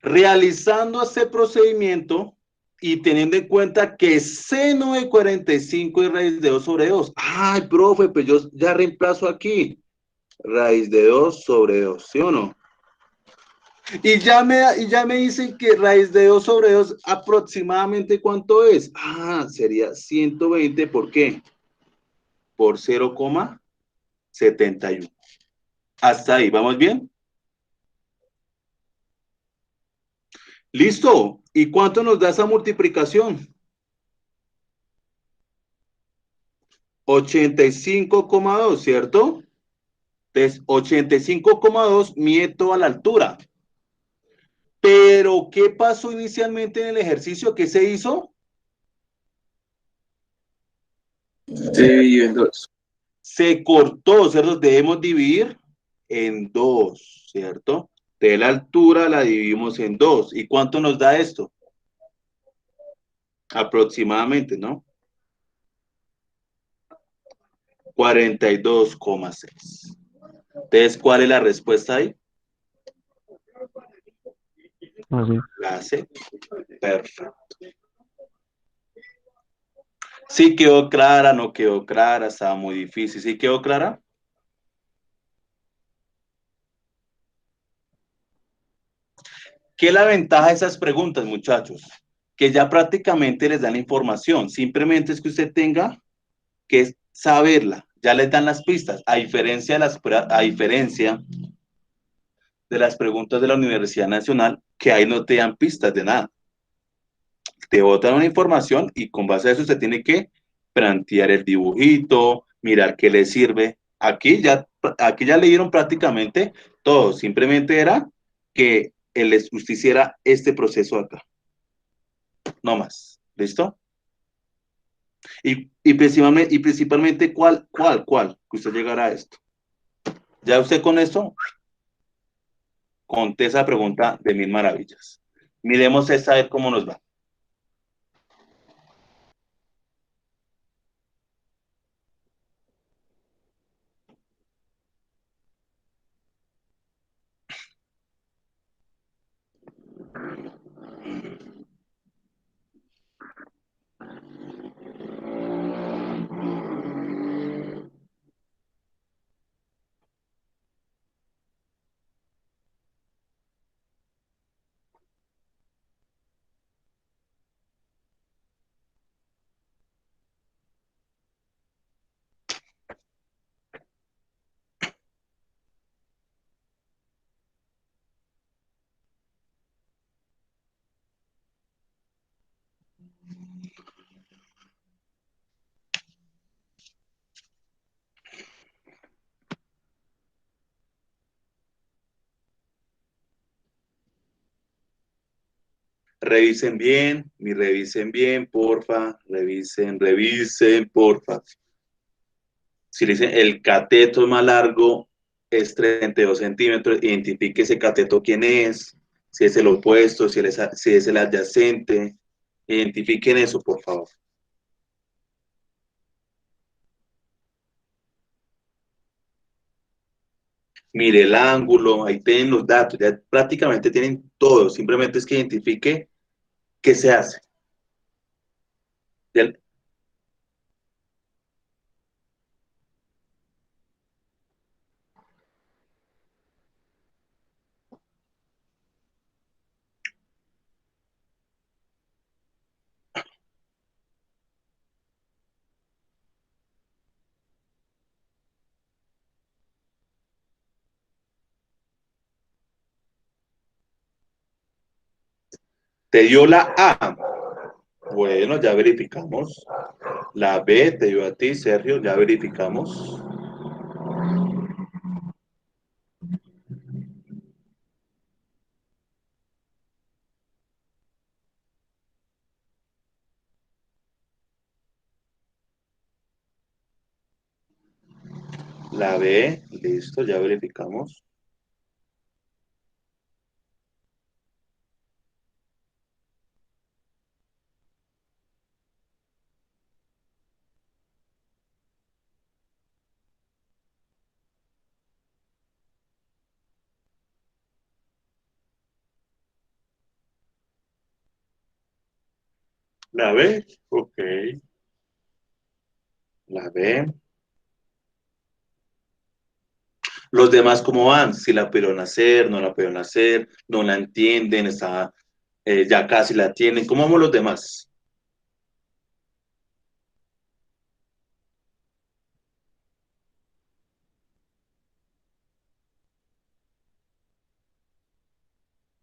realizando este procedimiento y teniendo en cuenta que seno de 45 y raíz de 2 sobre 2. Ay, profe, pues yo ya reemplazo aquí. Raíz de 2 sobre 2, ¿sí o no? Y ya me dicen que raíz de 2 sobre 2 aproximadamente ¿cuánto es? Ah, sería 120, ¿por qué? Por 0,71. Hasta ahí, ¿vamos bien? Listo. ¿Y cuánto nos da esa multiplicación? 85,2, ¿cierto? Entonces, 85,2 mide toda la altura. Pero, ¿qué pasó inicialmente en el ejercicio? ¿Qué se hizo? Se dividió en dos. Se cortó, ¿cierto? Debemos dividir en 2, ¿cierto? De la altura la dividimos en 2. ¿Y cuánto nos da esto? Aproximadamente, ¿no? 42,6. Entonces, ¿cuál es la respuesta ahí? Así. La C. Perfecto. Sí quedó clara, no quedó clara, estaba muy difícil. ¿Sí quedó clara? ¿Qué es la ventaja de esas preguntas, muchachos? Que ya prácticamente les dan la información. Simplemente es que usted tenga que saberla. Ya les dan las pistas. A diferencia de las preguntas de la Universidad Nacional, que ahí no te dan pistas de nada. Te botan una información y con base a eso usted tiene que plantear el dibujito, mirar qué le sirve. Aquí ya leyeron prácticamente todo. Simplemente era que usted hiciera este proceso acá. No más. ¿Listo? Y principalmente, ¿cuál? Que usted llegara a esto. Ya usted con esto conté esa pregunta de mil maravillas. Miremos esta a ver cómo nos va. Revisen bien, porfa. Revisen, porfa. Si le dicen el cateto más largo es 32 centímetros, identifique ese cateto quién es, si es el opuesto, si es el adyacente. Identifiquen eso, por favor. Mire el ángulo, ahí tienen los datos, ya prácticamente tienen todo, simplemente es que identifique qué se hace. Ya- Te dio la A. Bueno, ya verificamos. La B te dio a ti, Sergio, ya verificamos. La B, listo, ya verificamos. La B, ok. La B. Los demás, ¿cómo van? Si la pudieron hacer, no la pudieron hacer, no la entienden, está, ya casi la tienen. ¿Cómo vamos los demás?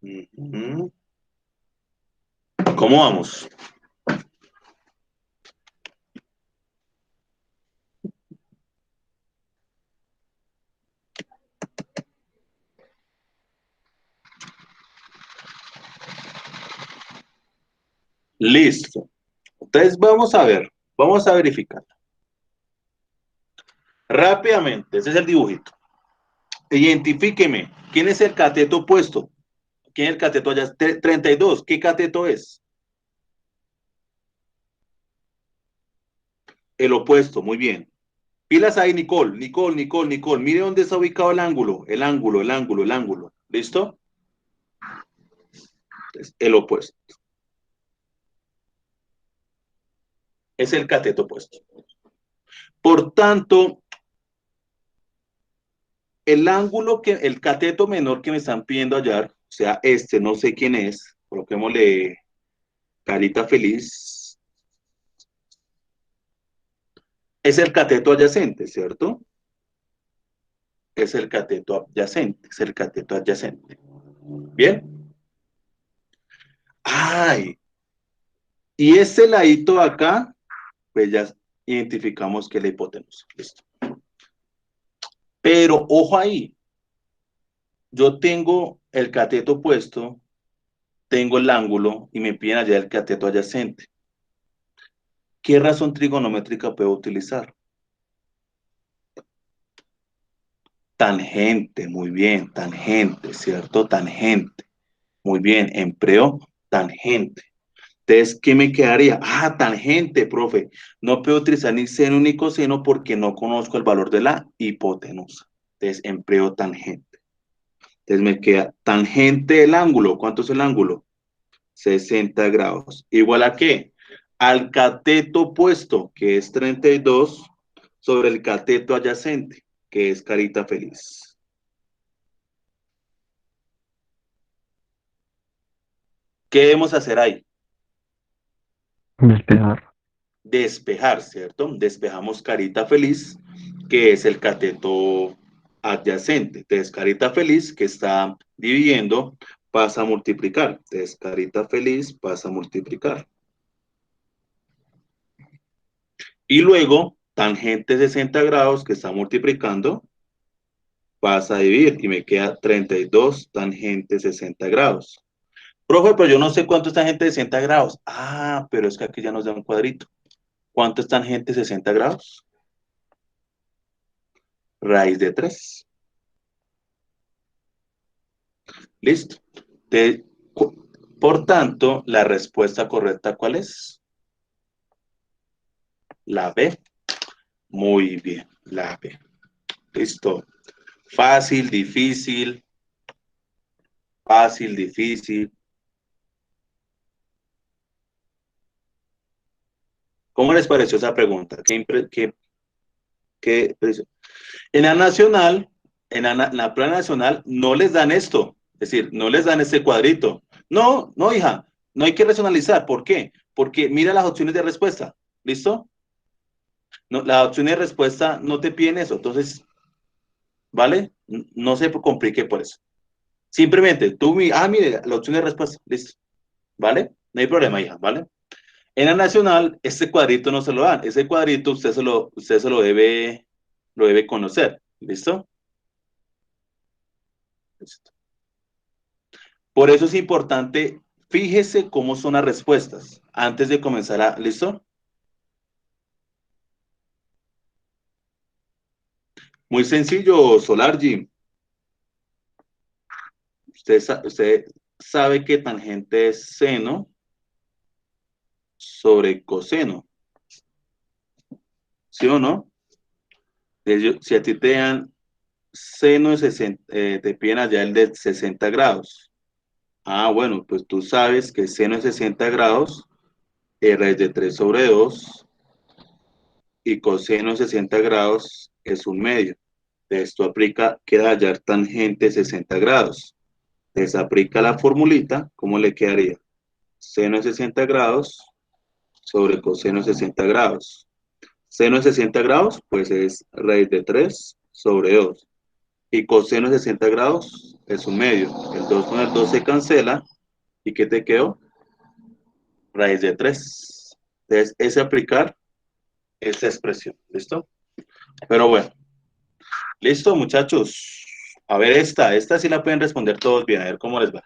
Ujú. ¿Cómo vamos? Listo. Entonces vamos a verificar. Rápidamente, ese es el dibujito. Identifíqueme, ¿quién es el cateto opuesto? ¿Quién es el cateto allá? 32, ¿qué cateto es? El opuesto, muy bien. Pilas ahí, Nicole, Nicole. Mire dónde está ubicado el ángulo, el ángulo. ¿Listo? Es el opuesto. Es el cateto opuesto. Por tanto, el cateto menor que me están pidiendo hallar, o sea, este no sé quién es, coloquémosle carita feliz, es el cateto adyacente, ¿cierto? Es el cateto adyacente, es el cateto adyacente. ¿Bien? Ay, y este ladito acá, pues ya identificamos que es la hipotenusa. Listo. Pero ojo ahí, yo tengo el cateto opuesto, tengo el ángulo y me piden allá el cateto adyacente. ¿Qué razón trigonométrica puedo utilizar? Tangente, muy bien, tangente, ¿cierto? Tangente, muy bien, empleo tangente. Entonces, ¿qué me quedaría? Ah, tangente, profe. No puedo utilizar ni seno ni coseno porque no conozco el valor de la hipotenusa. Entonces, empleo tangente. Entonces, me queda tangente del ángulo. ¿Cuánto es el ángulo? 60 grados. ¿Igual a qué? Al cateto opuesto, que es 32, sobre el cateto adyacente, que es carita feliz. ¿Qué debemos hacer ahí? Despejar. Despejar, ¿cierto? Despejamos carita feliz, que es el cateto adyacente. Entonces, carita feliz, que está dividiendo, pasa a multiplicar. Entonces, carita feliz pasa a multiplicar. Y luego, tangente 60 grados, que está multiplicando, pasa a dividir y me queda 32 tangente 60 grados. Profe, pero yo no sé cuánto es tangente 60 grados. Ah, pero es que aquí ya nos da un cuadrito. ¿Cuánto es tangente 60 grados? Raíz de 3. Listo. De- por tanto, la respuesta correcta, ¿cuál es? La B. Muy bien, la B. Listo. Fácil, difícil, fácil, difícil. ¿Cómo les pareció esa pregunta? ¿Qué en la nacional, en la prueba nacional, no les dan esto. Es decir, no les dan este cuadrito. No, no, hija, no hay que racionalizar. ¿Por qué? Porque mira las opciones de respuesta. ¿Listo? No, las opciones de respuesta no te piden eso. Entonces, ¿vale? No se complique por eso. Simplemente, mire, la opción de respuesta. Listo. ¿Vale? No hay problema, hija, ¿vale? En la nacional, este cuadrito no se lo dan. Ese cuadrito usted se lo debe conocer. ¿Listo? Listo. Por eso es importante, fíjese cómo son las respuestas antes de comenzar a, ¿listo? Muy sencillo, Solargi. Usted sabe que tangente es seno sobre coseno, ¿sí o no? Si a ti te dan seno de 60, te piden allá el de 60 grados. Ah, bueno, pues tú sabes que seno de 60 grados es raíz de 3 sobre 2 y coseno de 60 grados es un medio. Esto aplica, queda hallar tangente de 60 grados. Entonces aplica la formulita, ¿cómo le quedaría? Seno de 60 grados sobre coseno de 60 grados. Seno de 60 grados, pues es raíz de 3 sobre 2. Y coseno de 60 grados es un medio. El 2 con el 2 se cancela. ¿Y qué te quedó? Raíz de 3. Entonces, es aplicar esa expresión. ¿Listo? Pero bueno, listo, muchachos. A ver, esta sí la pueden responder todos bien. A ver cómo les va.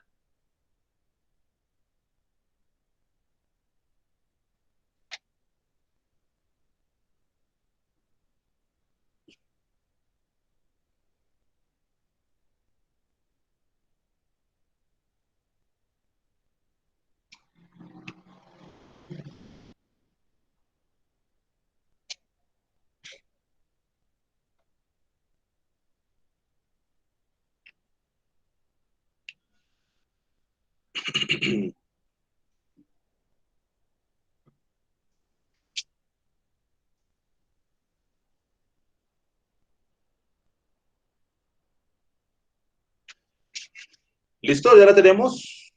¿Listo? ¿Ya la tenemos?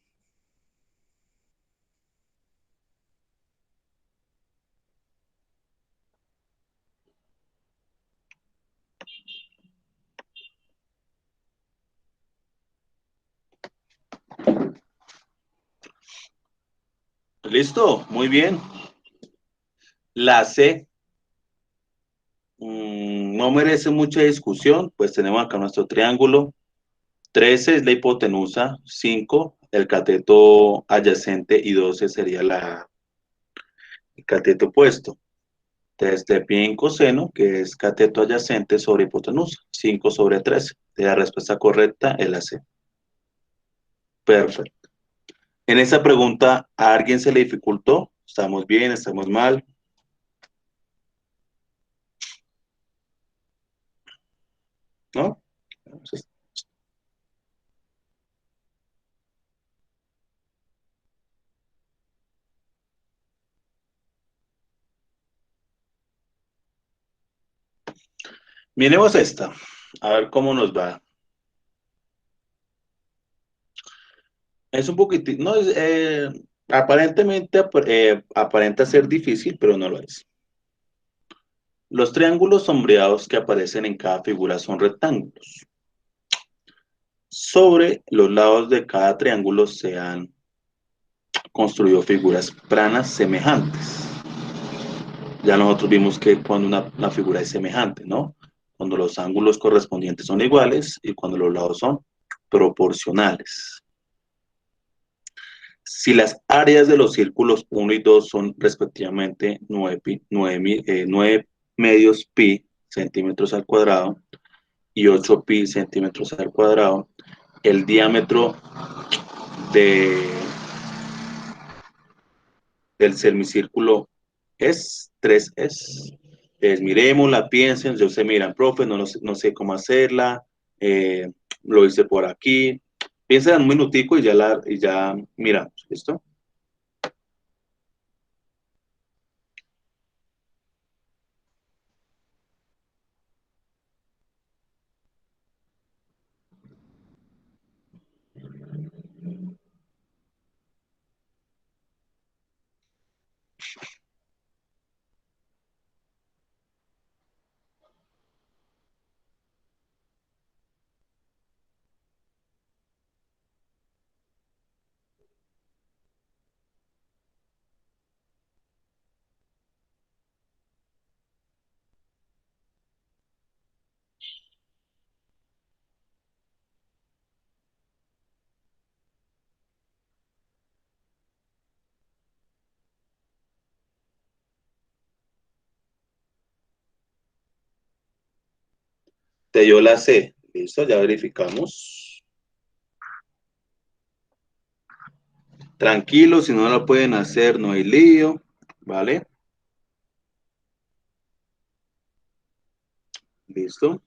¿Listo? Muy bien. La C no merece mucha discusión, pues tenemos acá nuestro triángulo. 13 es la hipotenusa, 5 el cateto adyacente y 12 sería el cateto opuesto. Entonces te piden coseno, que es cateto adyacente sobre hipotenusa, 5 sobre 13. La respuesta correcta es la C. Perfecto. En esa pregunta, ¿a alguien se le dificultó? ¿Estamos bien? ¿Estamos mal? ¿No? Entonces, miremos esta, a ver cómo nos va. Es un poquitito, no, aparentemente aparenta ser difícil, pero no lo es. Los triángulos sombreados que aparecen en cada figura son rectángulos. Sobre los lados de cada triángulo se han construido figuras planas semejantes. Ya nosotros vimos que cuando una figura es semejante, ¿no? Cuando los ángulos correspondientes son iguales y cuando los lados son proporcionales. Si las áreas de los círculos 1 y 2 son respectivamente 9 medios pi centímetros al cuadrado y 8 pi centímetros al cuadrado, el diámetro de, del semicírculo es 3 es. Miremosla, piensen, yo sé, miran, profe, no sé cómo hacerla, lo hice por aquí. Piensen en un minutico y ya miramos, ¿listo? te dio la C. Listo, ya verificamos. Tranquilo, si no lo pueden hacer, no hay lío, ¿vale? Listo.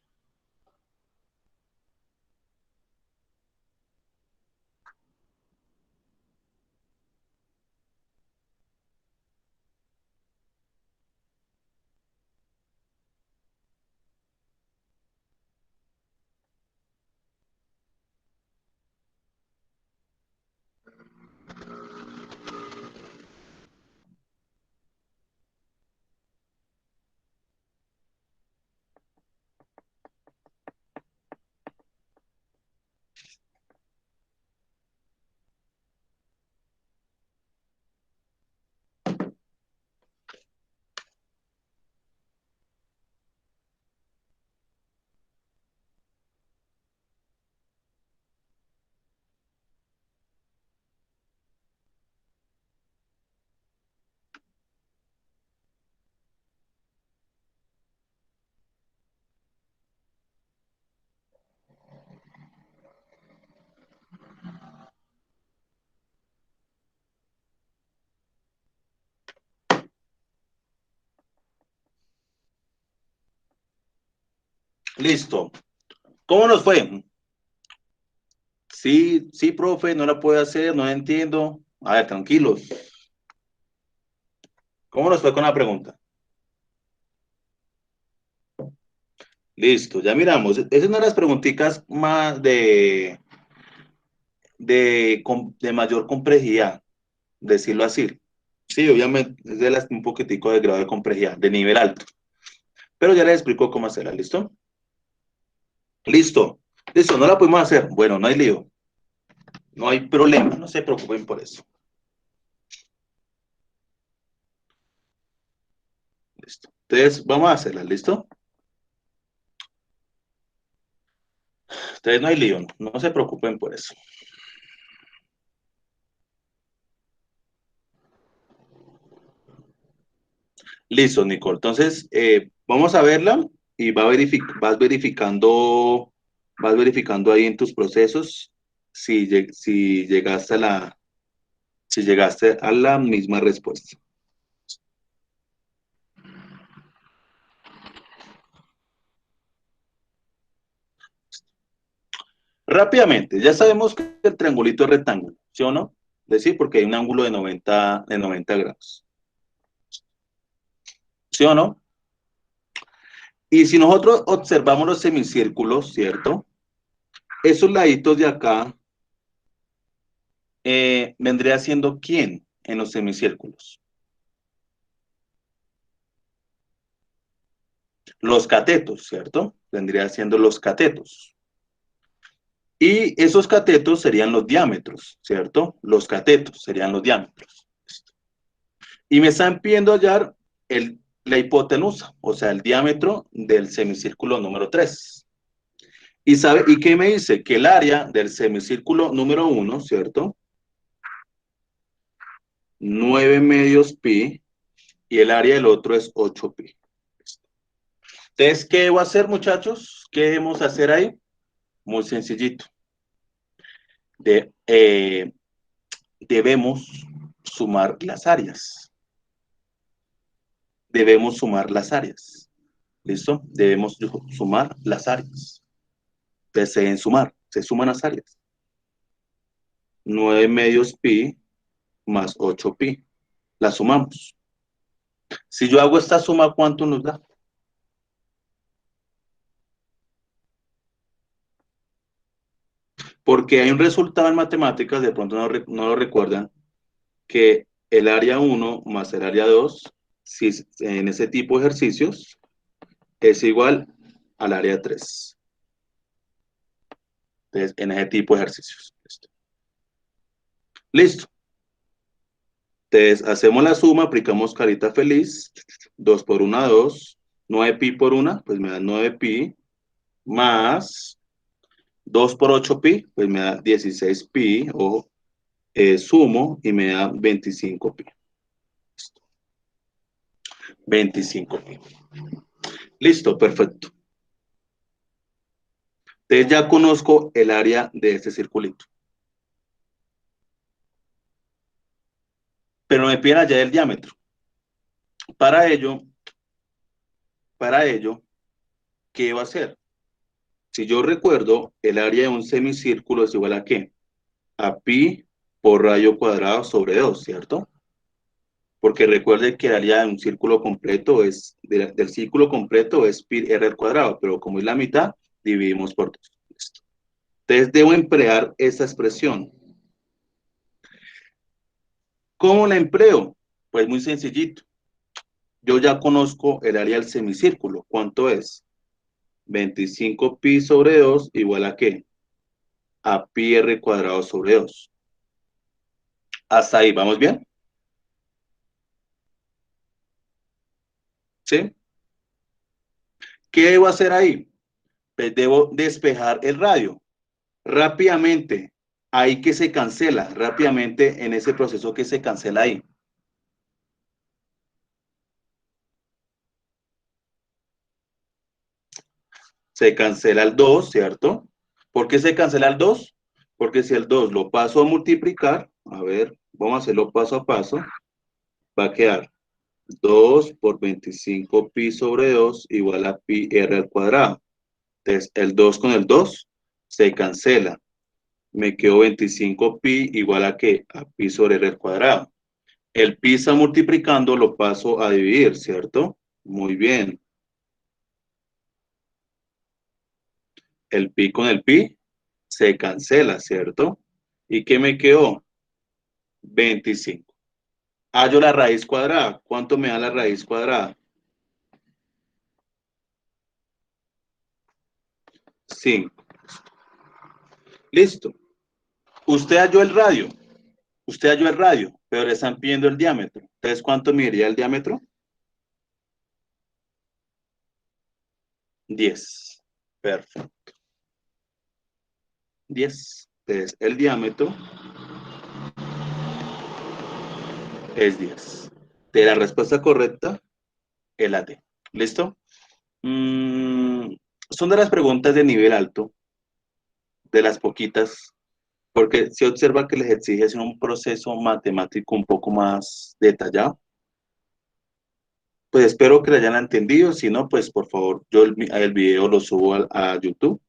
Listo. ¿Cómo nos fue? Sí, sí, profe, no la puedo hacer, no la entiendo. A ver, tranquilos. ¿Cómo nos fue con la pregunta? Listo, ya miramos. Esa es una de las preguntitas más de mayor complejidad, decirlo así. Sí, obviamente es de un poquitico de grado de complejidad, de nivel alto. Pero ya les explico cómo hacerla, ¿listo? Listo, listo, no la pudimos hacer. Bueno, no hay lío, no hay problema, no se preocupen por eso. Listo. Entonces, vamos a hacerla, ¿listo? Entonces, no hay lío, no se preocupen por eso. Listo, Nicole. Entonces, vamos a verla y vas verificando ahí en tus procesos si llegaste si llegaste a la misma respuesta. Rápidamente, ya sabemos que el triangulito es rectángulo, ¿sí o no? Decir, porque hay un ángulo de 90 grados. ¿Sí o no? Y si nosotros observamos los semicírculos, ¿cierto? Esos laditos de acá vendría siendo ¿quién en los semicírculos? Los catetos, ¿cierto? Vendría siendo los catetos. Y esos catetos serían los diámetros, ¿cierto? Los catetos serían los diámetros. Y me están pidiendo hallar la hipotenusa, o sea, el diámetro del semicírculo número 3. ¿Y qué me dice? Que el área del semicírculo número 1, ¿cierto? 9 medios pi, y el área del otro es 8 pi. Entonces, ¿qué debo hacer, muchachos? ¿Qué debemos hacer ahí? Muy sencillito. Debemos sumar las áreas. Debemos sumar las áreas. ¿Listo? Debemos sumar las áreas. Entonces, se deben sumar. Se suman las áreas. 9 medios pi más 8 pi. La sumamos. Si yo hago esta suma, ¿cuánto nos da? Porque hay un resultado en matemáticas, de pronto no lo recuerdan, que el área 1 más el área 2, si en ese tipo de ejercicios, es igual al área 3. Entonces, en ese tipo de ejercicios. Listo. Entonces, hacemos la suma, aplicamos carita feliz. 2 por 1, 2. 9 pi por 1, pues me da 9 pi. Más 2 por 8 pi, pues me da 16 pi. O sumo y me da 25 pi. 25 pi. Listo, perfecto. Entonces ya conozco el área de este circulito. Pero me piden allá el diámetro. Para ello, ¿qué va a hacer? Si yo recuerdo, el área de un semicírculo es igual a ¿qué? A pi por radio cuadrado sobre 2, ¿cierto? Porque recuerde que el área de un círculo completo es, del círculo completo es pi r al cuadrado, pero como es la mitad, dividimos por 2. Listo. Entonces debo emplear esta expresión. ¿Cómo la empleo? Pues muy sencillito. Yo ya conozco el área del semicírculo. ¿Cuánto es? 25 pi sobre 2 igual a ¿qué? A pi r cuadrado sobre 2. Hasta ahí, ¿vamos bien? ¿Sí? ¿Qué debo hacer ahí? Pues debo despejar el radio. Rápidamente, ahí que se cancela, rápidamente en ese proceso que se cancela ahí. Se cancela el 2, ¿cierto? ¿Por qué se cancela el 2? Porque si el 2 lo paso a multiplicar, a ver, vamos a hacerlo paso a paso, va a quedar 2 por 25 pi sobre 2 igual a pi r al cuadrado. Entonces, el 2 con el 2 se cancela. Me quedó 25 pi igual a ¿qué? A pi sobre r al cuadrado. El pi está multiplicando, lo paso a dividir, ¿cierto? Muy bien. El pi con el pi se cancela, ¿cierto? ¿Y qué me quedó? 25. Hallo la raíz cuadrada. ¿Cuánto me da la raíz cuadrada? 5. Listo. Usted halló el radio. Usted halló el radio, pero le están pidiendo el diámetro. Entonces, ¿cuánto mediría el diámetro? 10. Perfecto. 10. Entonces, el diámetro es 10. De la respuesta correcta, el AD. ¿Listo? Son de las preguntas de nivel alto, de las poquitas, porque se observa que les exige hacer un proceso matemático un poco más detallado. Pues espero que lo hayan entendido. Si no, pues por favor, yo el video lo subo a YouTube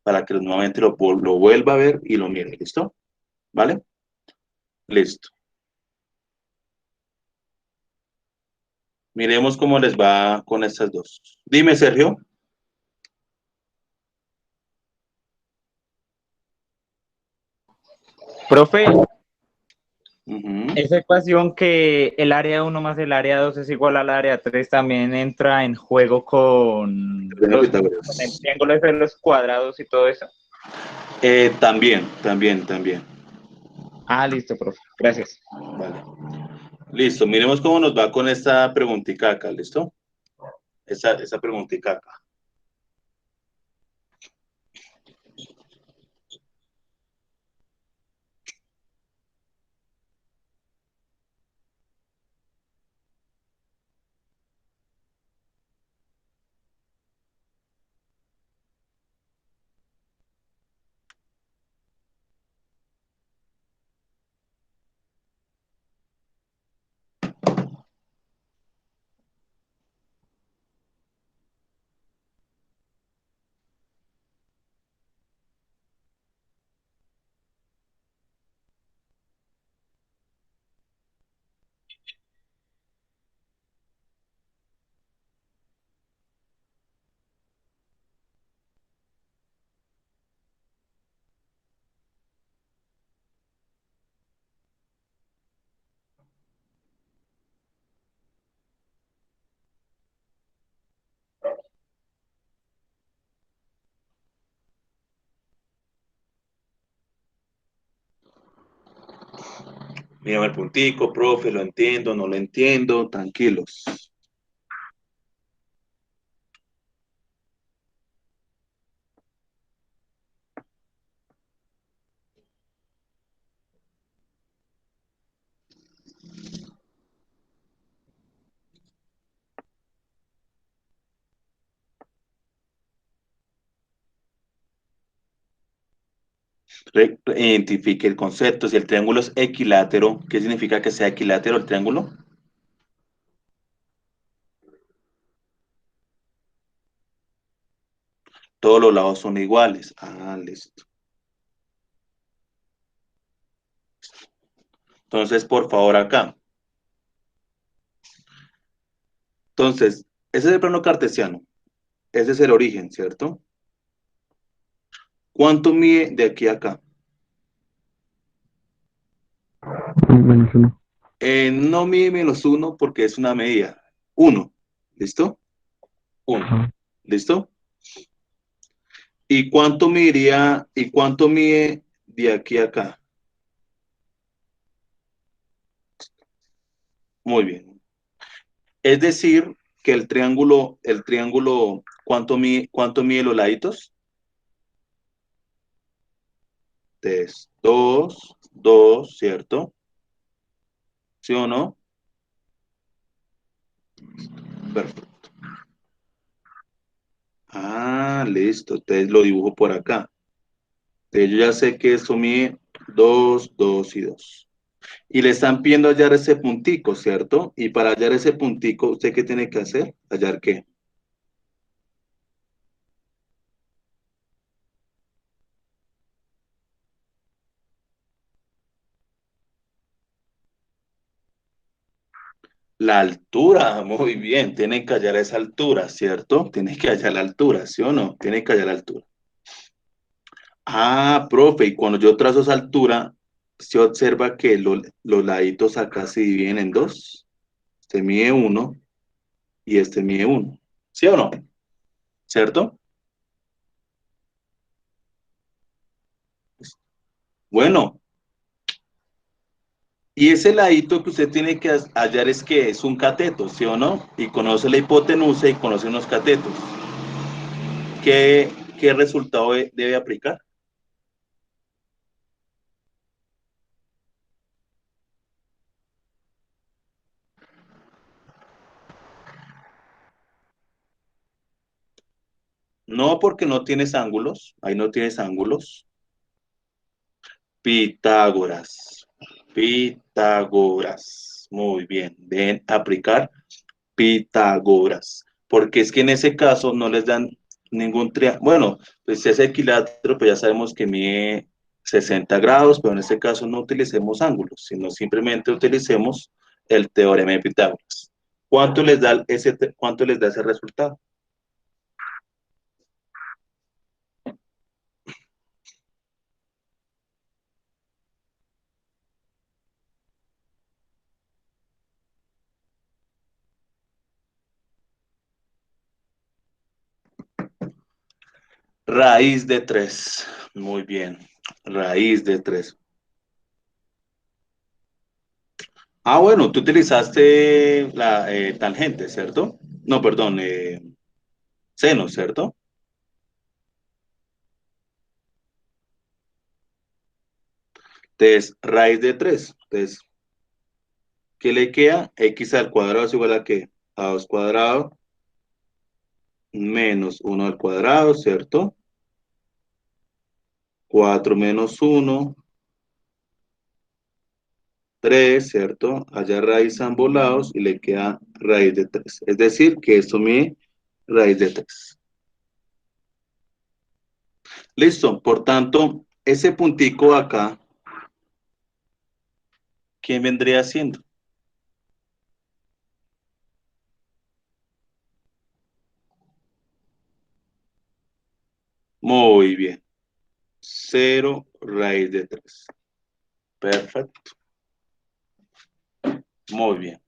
para que nuevamente lo vuelva a ver y lo mire. ¿Listo? ¿Vale? Listo. Miremos cómo les va con estas dos. Dime, Sergio. Profe, Ujú. esa ecuación que el área 1 más el área 2 es igual al área 3 también entra en juego con Bueno, con el Pitágoras. triángulo de los cuadrados y todo eso. También. Ah, listo, profe. Gracias. Vale. Listo. Miremos cómo nos va con esta preguntita acá. ¿Listo? Esa preguntita acá. Mírame el puntico, profe, lo entiendo, no lo entiendo, tranquilos. Identifique el concepto. Si el triángulo es equilátero, ¿qué significa que sea equilátero el triángulo? Todos los lados son iguales. Ah, listo. Entonces, por favor, acá. Entonces, ese es el plano cartesiano. Ese es el origen, ¿cierto? ¿Cuánto mide de aquí a acá? -1. No mide -1 porque es una medida. 1. ¿Listo? 1. Ajá. ¿Listo? ¿Y cuánto mide de aquí a acá? Muy bien. Es decir, que el triángulo, ¿cuánto mide los laditos? 3, 2, 2, ¿cierto? ¿Sí o no? Perfecto. Ah, listo. Entonces lo dibujo por acá. Entonces yo ya sé que esto mide 2, 2 y 2. Y le están pidiendo hallar ese puntico, ¿cierto? Y para hallar ese puntico, ¿usted qué tiene que hacer? ¿Hallar qué? La altura, muy bien. Tiene que hallar esa altura, ¿cierto? Tiene que hallar la altura, ¿sí o no? Tiene que hallar la altura. Ah, profe, y cuando yo trazo esa altura, se observa que los laditos acá se dividen en dos. Este mide 1 y este mide 1. ¿Sí o no? ¿Cierto? Bueno, y ese ladito que usted tiene que hallar es que es un cateto, ¿sí o no? Y conoce la hipotenusa y conoce unos catetos. ¿Qué resultado debe aplicar? No, porque no tienes ángulos. Ahí no tienes ángulos. Pitágoras. Pitágoras. Muy bien. Deben aplicar Pitágoras. Porque es que en ese caso no les dan ningún triángulo. Bueno, pues si es equilátero, pues ya sabemos que mide 60 grados, pero en este caso no utilicemos ángulos, sino simplemente utilicemos el teorema de Pitágoras. ¿Cuánto les da ese resultado? Raíz de 3. Muy bien. Raíz de 3. Ah, bueno, tú utilizaste la tangente, ¿cierto? No, perdón, seno, ¿cierto? Entonces, raíz de 3. Entonces, ¿qué le queda? X al cuadrado es igual a ¿qué? A 2 cuadrado menos 1 al cuadrado, ¿cierto? 4 menos 1, 3, ¿cierto? Allá raíz a ambos lados y le queda raíz de 3. Es decir, que esto mide raíz de 3. Listo. Por tanto, ese puntico acá, ¿quién vendría siendo? Muy bien. 0 raíz de 3. Perfecto. Muy bien.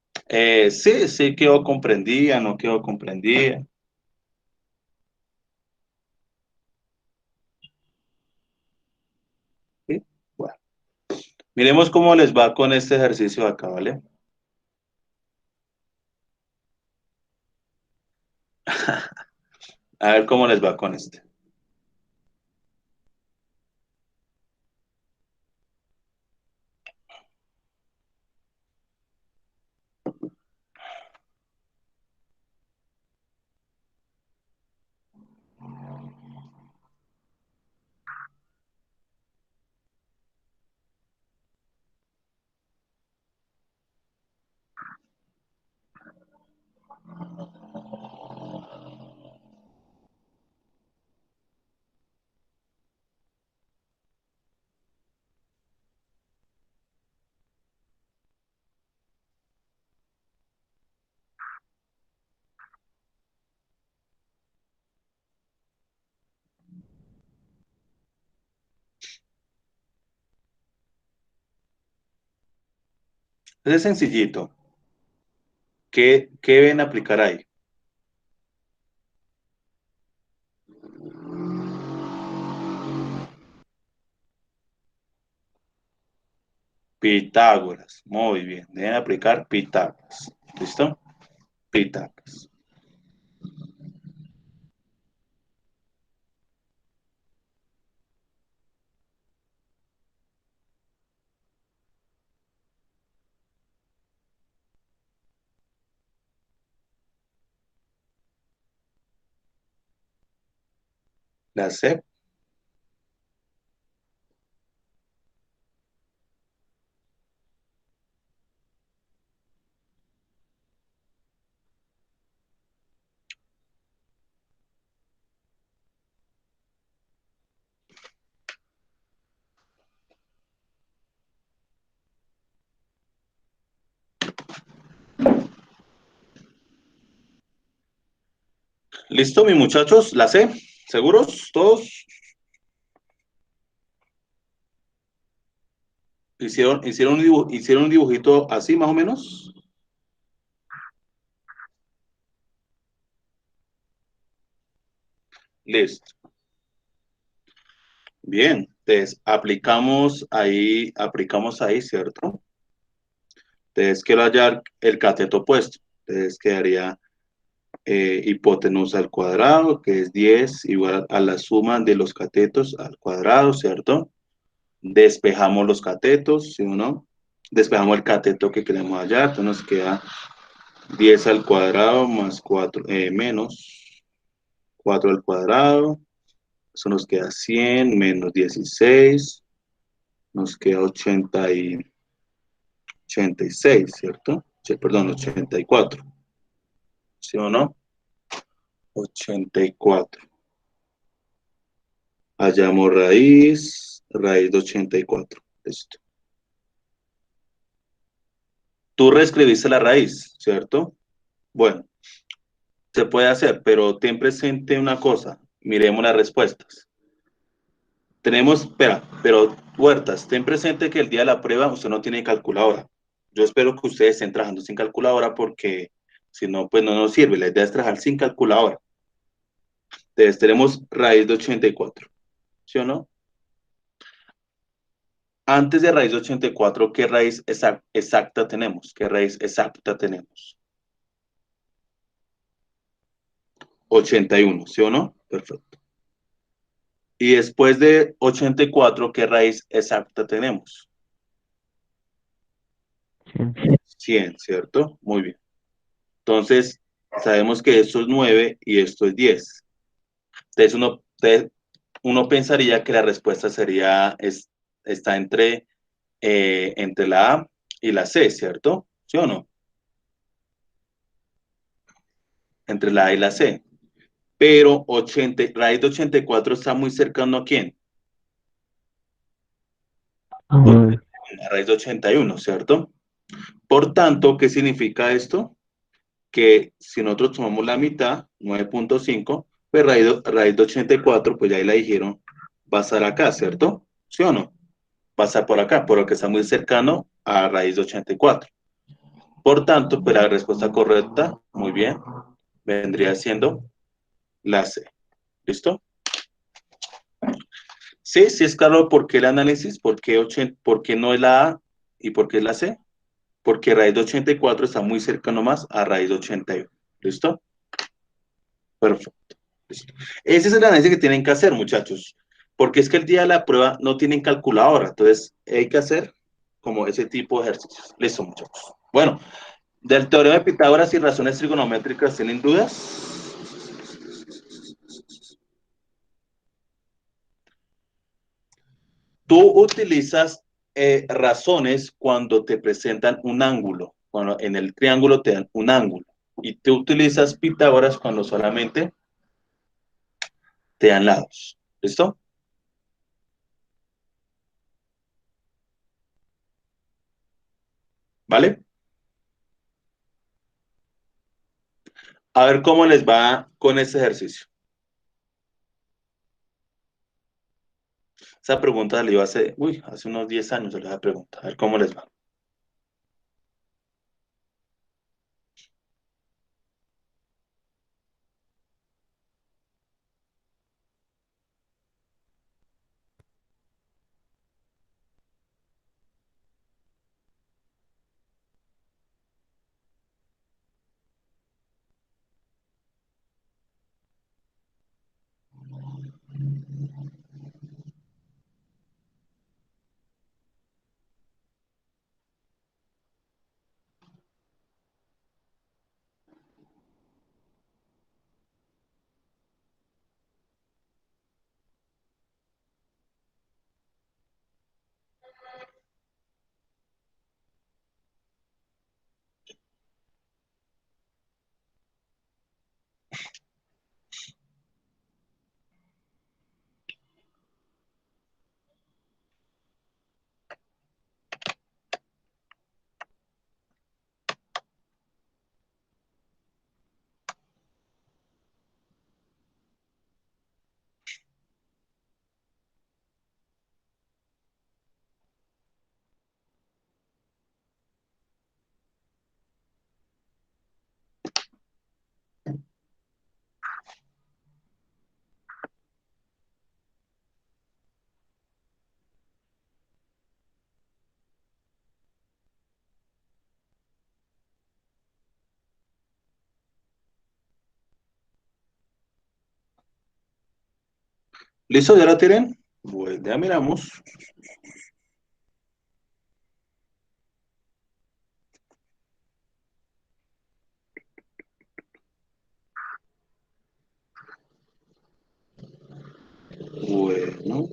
Sí, sí quedó comprendida, no quedó comprendida. ¿Sí? Bueno, miremos cómo les va con este ejercicio acá, ¿vale? A ver cómo les va con este. Es sencillito. ¿Qué deben aplicar ahí? Pitágoras. Muy bien. Deben aplicar Pitágoras. ¿Listo? Pitágoras. La C. ¿Listo, mis muchachos? La C. ¿Seguros? ¿Todos? ¿Hicieron un dibujito así más o menos? Listo. Bien. Entonces, aplicamos ahí, ¿cierto? Entonces, quiero hallar el cateto opuesto. Entonces, quedaría hipotenusa al cuadrado, que es 10, igual a la suma de los catetos al cuadrado, ¿cierto? Despejamos los catetos, ¿sí o no? Despejamos el cateto que queremos hallar, entonces nos queda 10 al cuadrado más 4, menos 4 al cuadrado, eso nos queda 100 menos 16, nos queda 86, ¿cierto? Sí, perdón, 84, ¿sí o no? 84. Hallamos raíz de 84. Listo. Tú reescribiste la raíz, ¿cierto? Bueno, se puede hacer, pero ten presente una cosa. Miremos las respuestas. Pero Huertas, ten presente que el día de la prueba usted no tiene calculadora. Yo espero que ustedes estén trabajando sin calculadora porque si no, pues no nos sirve. La idea es trabajar sin calculadora. Entonces tenemos raíz de 84, ¿sí o no? Antes de raíz de 84, ¿qué raíz exacta tenemos? ¿Qué raíz exacta tenemos? 81, ¿sí o no? Perfecto. Y después de 84, ¿qué raíz exacta tenemos? 100, ¿cierto? Muy bien. Entonces, sabemos que esto es 9 y esto es 10. Entonces, uno pensaría que la respuesta está entre la A y la C, ¿cierto? ¿Sí o no? Entre la A y la C. Pero raíz de 84 está muy cercano ¿a quién? Nueve. A raíz de 81, ¿cierto? Por tanto, ¿qué significa esto? Que si nosotros tomamos la mitad, 9.5, pues raíz de 84, pues ya ahí la dijeron, va a estar acá, ¿cierto? ¿Sí o no? Va a estar por acá, por lo que está muy cercano a raíz de 84. Por tanto, pues la respuesta correcta, muy bien, vendría siendo la C. ¿Listo? Sí, sí es claro por qué el análisis, por qué no es la A y por qué es la C. Porque raíz de 84 está muy cercano más a raíz de 81. ¿Listo? Perfecto. Listo. Ese es el análisis que tienen que hacer, muchachos. Porque es que el día de la prueba no tienen calculadora. Entonces, hay que hacer como ese tipo de ejercicios. Listo, muchachos. Bueno, del teorema de Pitágoras y razones trigonométricas, ¿tienen dudas? Tú utilizas razones cuando te presentan un ángulo. Cuando en el triángulo te dan un ángulo. Y tú utilizas Pitágoras cuando solamente te dan lados. ¿Listo? ¿Vale? A ver cómo les va con este ejercicio. Esa pregunta la iba hace unos 10 años, se les pregunta. A ver cómo les va. ¿Listo? ¿Ya la tienen? Pues ya miramos. Bueno,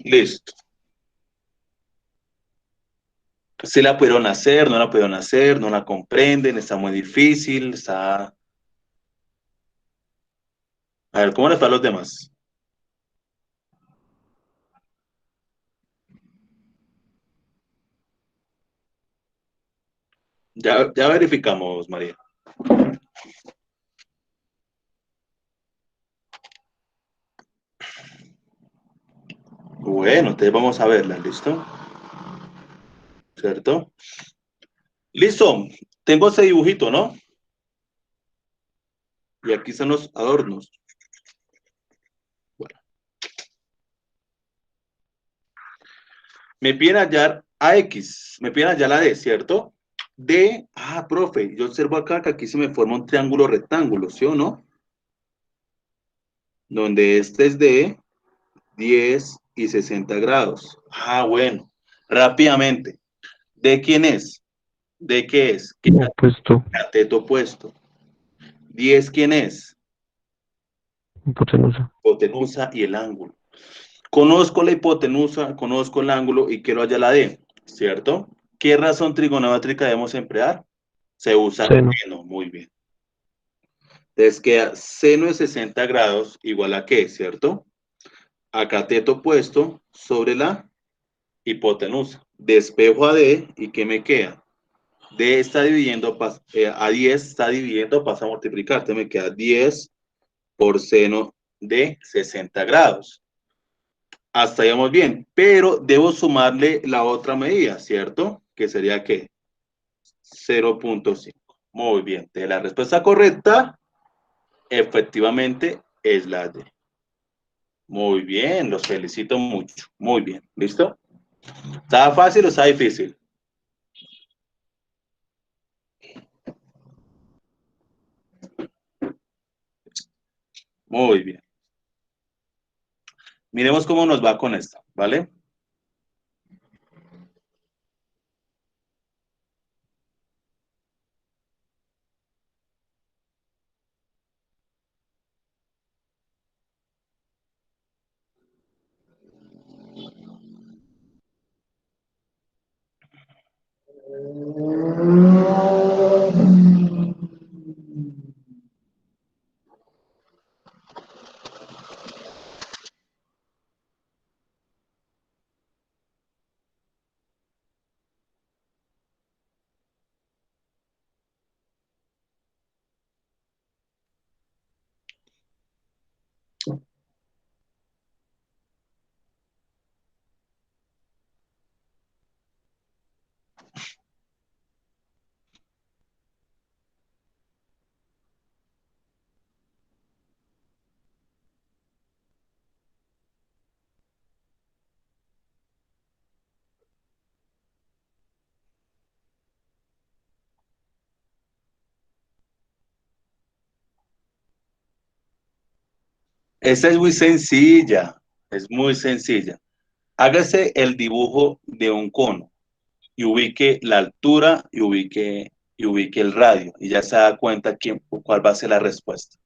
listo. ¿Sí la pudieron hacer? ¿No la pudieron hacer? ¿No la comprenden? ¿Está muy difícil? ¿Está...? A ver, ¿cómo les va a los demás? Ya verificamos, María. Bueno, entonces vamos a verla, ¿listo? ¿Cierto? Listo. Tengo ese dibujito, ¿no? Y aquí están los adornos. Bueno, me piden hallar a X, me piden hallar la D, ¿cierto? D, profe, yo observo acá que aquí se me forma un triángulo rectángulo, ¿sí o no? Donde este es de 10 y 60 grados. Bueno, rápidamente. ¿De quién es? ¿De qué es? ¿Qué Opuesto. cateto opuesto? 10, ¿quién es? Hipotenusa. Hipotenusa y el ángulo. Conozco la hipotenusa, conozco el ángulo y quiero hallar la D, ¿cierto? ¿Qué razón trigonométrica debemos emplear? Se usa Seno. seno, muy bien. Entonces queda seno de 60 grados igual a qué, ¿cierto? A cateto opuesto sobre la hipotenusa. Despejo a D y ¿qué me queda? D está dividiendo, a 10 está dividiendo, pasa a multiplicar. Entonces me queda 10 por seno de 60 grados. Hasta ahí vamos bien, pero debo sumarle la otra medida, ¿cierto? Que sería ¿qué? 0.5. Muy bien. De la respuesta correcta, efectivamente, es la D. Muy bien, los felicito mucho. Muy bien, ¿listo? ¿Está fácil o está difícil? Muy bien. Miremos cómo nos va con esta, ¿vale? Esta es muy sencilla, es muy sencilla. Hágase el dibujo de un cono y ubique la altura y ubique el radio y ya se da cuenta cuál va a ser la respuesta.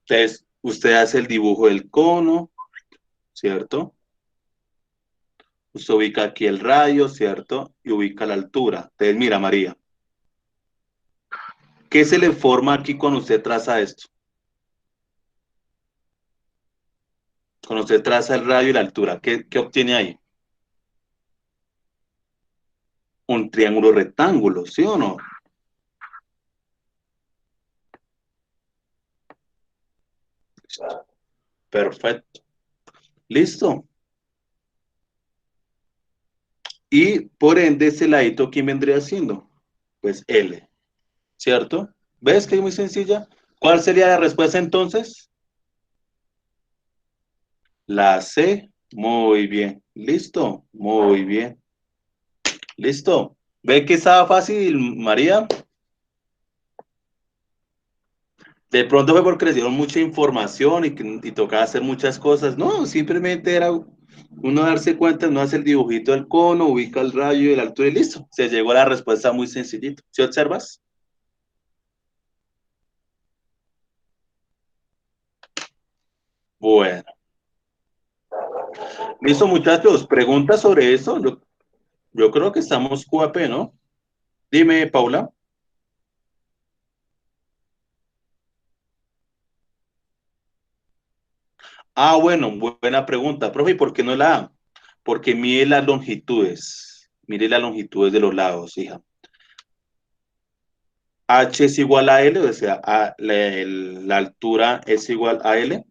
Entonces, usted hace el dibujo del cono, ¿cierto? Usted ubica aquí el radio, ¿cierto? Y ubica la altura. Entonces, mira, María, ¿qué se le forma aquí cuando usted traza esto? Cuando usted traza el radio y la altura, ¿qué obtiene ahí? Un triángulo rectángulo, ¿sí o no? Perfecto. Listo. Y por ende, ese ladito, ¿quién vendría siendo? Pues L, ¿cierto? ¿Ves que es muy sencilla? ¿Cuál sería la respuesta entonces? La C. Muy bien. Listo. Muy bien. Listo. ¿Ve que estaba fácil, María? De pronto fue porque les dieron mucha información y tocaba hacer muchas cosas. No, simplemente era uno darse cuenta, no hace el dibujito del cono, ubica el rayo y la altura y listo. Se llegó a la respuesta muy sencillito. ¿Sí observas? Bueno. Listo, muchachos. ¿Preguntas sobre eso? Yo creo que estamos QAP, ¿no? Dime, Paula. Ah, bueno, buena pregunta, profe. ¿Y por qué no la A? Porque mide las longitudes. Mire las longitudes de los lados, hija. H es igual a L, o sea, la altura es igual a L.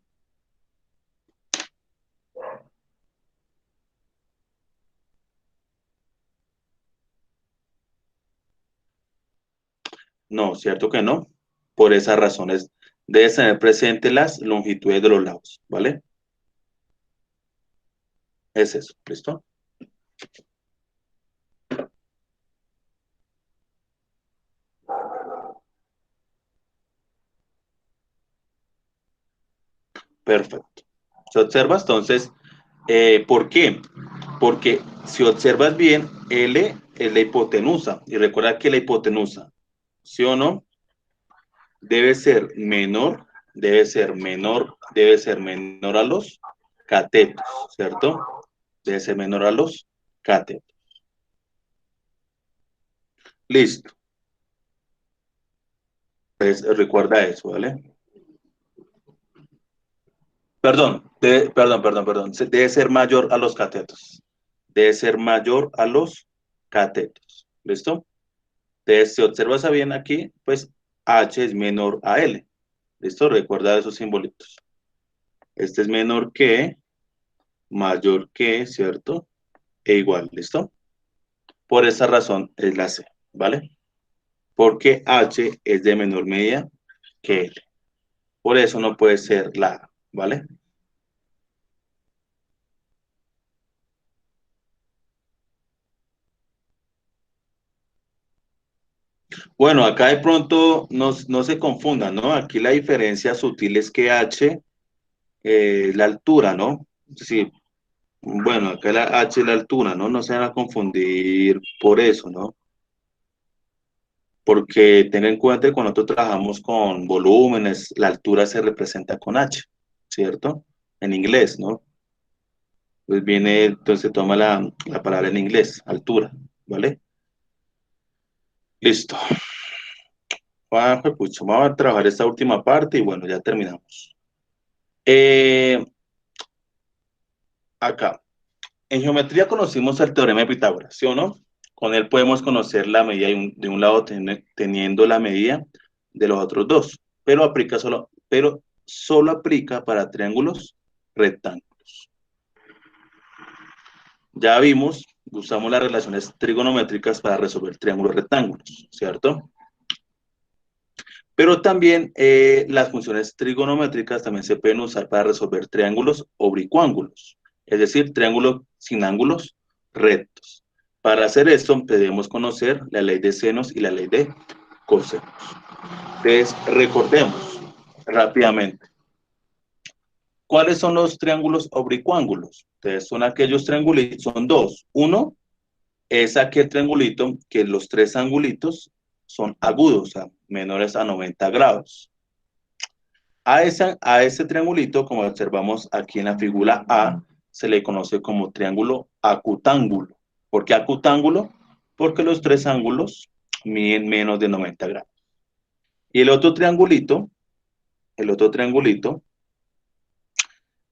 No, cierto que no. Por esas razones, debes tener presente las longitudes de los lados, ¿vale? Es eso, ¿listo? Perfecto. ¿Se observa? Entonces, ¿por qué? Porque si observas bien, L es la hipotenusa. Y recuerda que la hipotenusa, ¿sí o no? Debe ser menor, debe ser menor a los catetos, ¿cierto? Debe ser menor a los catetos. Listo. Entonces, recuerda eso, ¿vale? Perdón. Debe ser mayor a los catetos. Debe ser mayor a los catetos. ¿Listo? Entonces, si observas bien aquí, pues H es menor a L. ¿Listo? Recuerda esos simbolitos. Este es menor que, mayor que, ¿cierto? E igual, ¿listo? Por esa razón es la C, ¿vale? Porque H es de menor medida que L. Por eso no puede ser la A, ¿vale? Bueno, acá de pronto no se confundan, ¿no? Aquí la diferencia sutil es que H es la altura, ¿no? Sí, bueno, acá la H es la altura, ¿no? No se van a confundir por eso, ¿no? Porque tengan en cuenta que cuando nosotros trabajamos con volúmenes, la altura se representa con H, ¿cierto? En inglés, ¿no? Pues viene, entonces toma la palabra en inglés, altura, ¿vale? Listo. Pues, vamos a trabajar esta última parte y bueno, ya terminamos. Eh, Acá, en geometría conocimos el teorema de Pitágoras, ¿sí o no? Con él podemos conocer la medida de un lado teniendo la medida de los otros dos, pero solo aplica para triángulos rectángulos. Ya vimos, usamos las relaciones trigonométricas para resolver triángulos rectángulos, ¿cierto? Pero también las funciones trigonométricas también se pueden usar para resolver triángulos oblicuángulos, es decir, triángulos sin ángulos rectos. Para hacer esto debemos conocer la ley de senos y la ley de cosenos. Entonces, recordemos rápidamente. ¿Cuáles son los triángulos oblicuángulos? Entonces, son aquellos triangulitos, son dos. Uno es aquel triangulito que los tres angulitos son agudos, o sea, menores a 90 grados. A ese triangulito, como observamos aquí en la figura A, se le conoce como triángulo acutángulo. ¿Por qué acutángulo? Porque los tres ángulos miden menos de 90 grados. Y el otro triangulito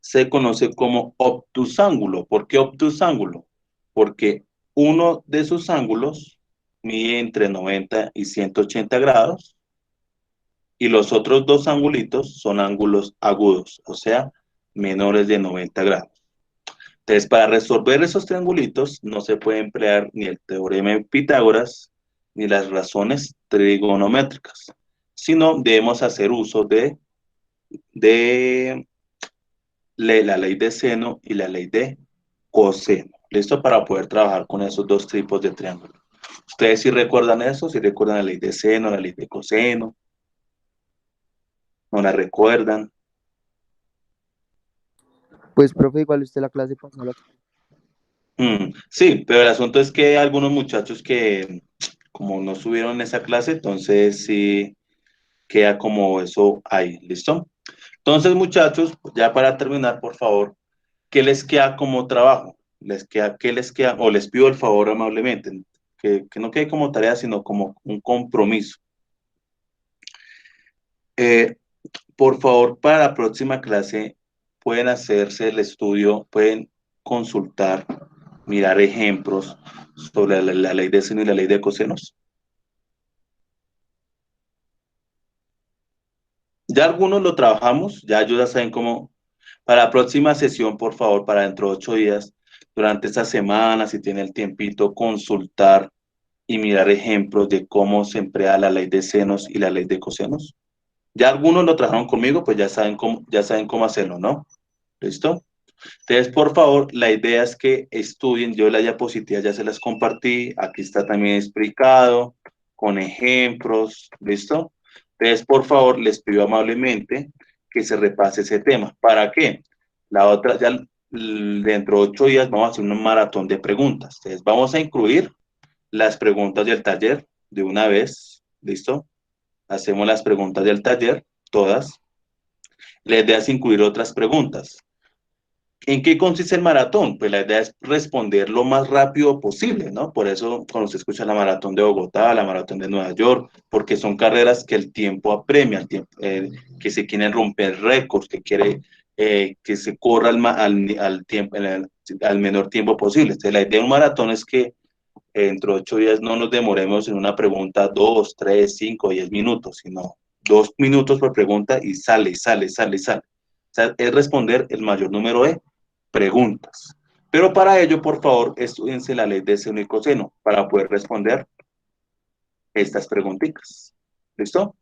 se conoce como obtusángulo. ¿Por qué obtusángulo? Porque uno de sus ángulos mide entre 90 y 180 grados y los otros dos angulitos son ángulos agudos, o sea, menores de 90 grados. Entonces, para resolver esos triangulitos no se puede emplear ni el teorema de Pitágoras ni las razones trigonométricas, sino debemos hacer uso de la ley de seno y la ley de coseno. ¿Listo? Para poder trabajar con esos dos tipos de triángulos. ¿Ustedes sí recuerdan eso? ¿Sí recuerdan la ley de seno, la ley de coseno? ¿No la recuerdan? Pues, profe, igual usted la clase pasada. Sí, pero el asunto es que hay algunos muchachos que, como no subieron esa clase, entonces sí queda como eso ahí, ¿listo? Entonces, muchachos, ya para terminar, por favor, ¿qué les queda como trabajo? ¿Qué les queda? O les pido el favor amablemente, que no quede como tarea, sino como un compromiso. Eh, por favor, para la próxima clase, pueden hacerse el estudio, pueden consultar, mirar ejemplos sobre la ley de seno y la ley de cosenos. Ya algunos lo trabajamos, ya ellos ya saben cómo. Para la próxima sesión, por favor, para dentro de 8 días, durante esta semana, si tiene el tiempito, consultar y mirar ejemplos de cómo se emplea la ley de senos y la ley de cosenos. Ya algunos lo trabajaron conmigo, pues ya saben cómo hacerlo, ¿no? ¿Listo? Entonces, por favor, la idea es que estudien. Yo las diapositivas ya se las compartí. Aquí está también explicado con ejemplos. ¿Listo? Entonces, por favor, les pido amablemente que se repase ese tema. ¿Para qué? La otra, ya dentro de 8 días vamos a hacer un maratón de preguntas. Entonces, vamos a incluir las preguntas del taller de una vez. ¿Listo? Hacemos las preguntas del taller, todas. La idea es incluir otras preguntas. ¿En qué consiste el maratón? Pues la idea es responder lo más rápido posible, ¿no? Por eso cuando se escucha la maratón de Bogotá, la maratón de Nueva York, porque son carreras que el tiempo apremia, el tiempo, que se quieren romper récords, que se corra al menor tiempo posible. Entonces, la idea de un maratón es que dentro de 8 días no nos demoremos en una pregunta 2, 3, 5, 10 minutos, sino 2 minutos por pregunta y sale. O sea, es responder el mayor número de preguntas. Pero para ello, por favor, estudiense la ley de seno y coseno para poder responder estas preguntitas. ¿Listo?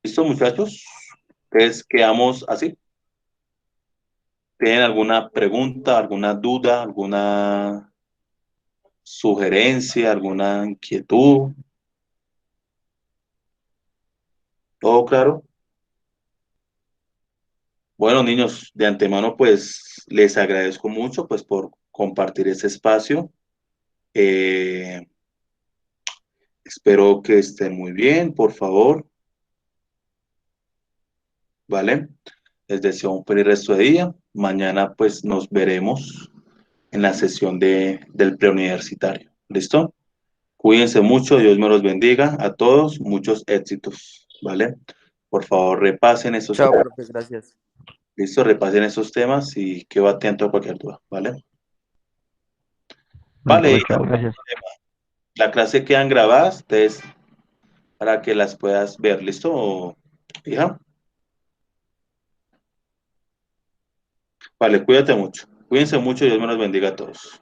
¿Listo, muchachos? Entonces, quedamos así. ¿Tienen alguna pregunta, alguna duda, alguna sugerencia, alguna inquietud? ¿Todo claro? Bueno, niños, de antemano, pues les agradezco mucho pues por compartir este espacio. Eh, Espero que estén muy bien, por favor, ¿vale? Les deseo un feliz resto de día. Mañana pues nos veremos en la sesión del preuniversitario. ¿Listo? Cuídense mucho, Dios me los bendiga a todos, muchos éxitos, ¿vale? Por favor, repasen esos Chao, temas. profe, gracias. Listo, repasen esos temas y quedo atento a cualquier duda, ¿vale? Bueno, Vale, y chao, gracias. la clase quedan grabadas, entonces, para que las puedas ver, ¿listo? Hija, vale, cuídate mucho. Cuídense mucho, Dios me los bendiga a todos.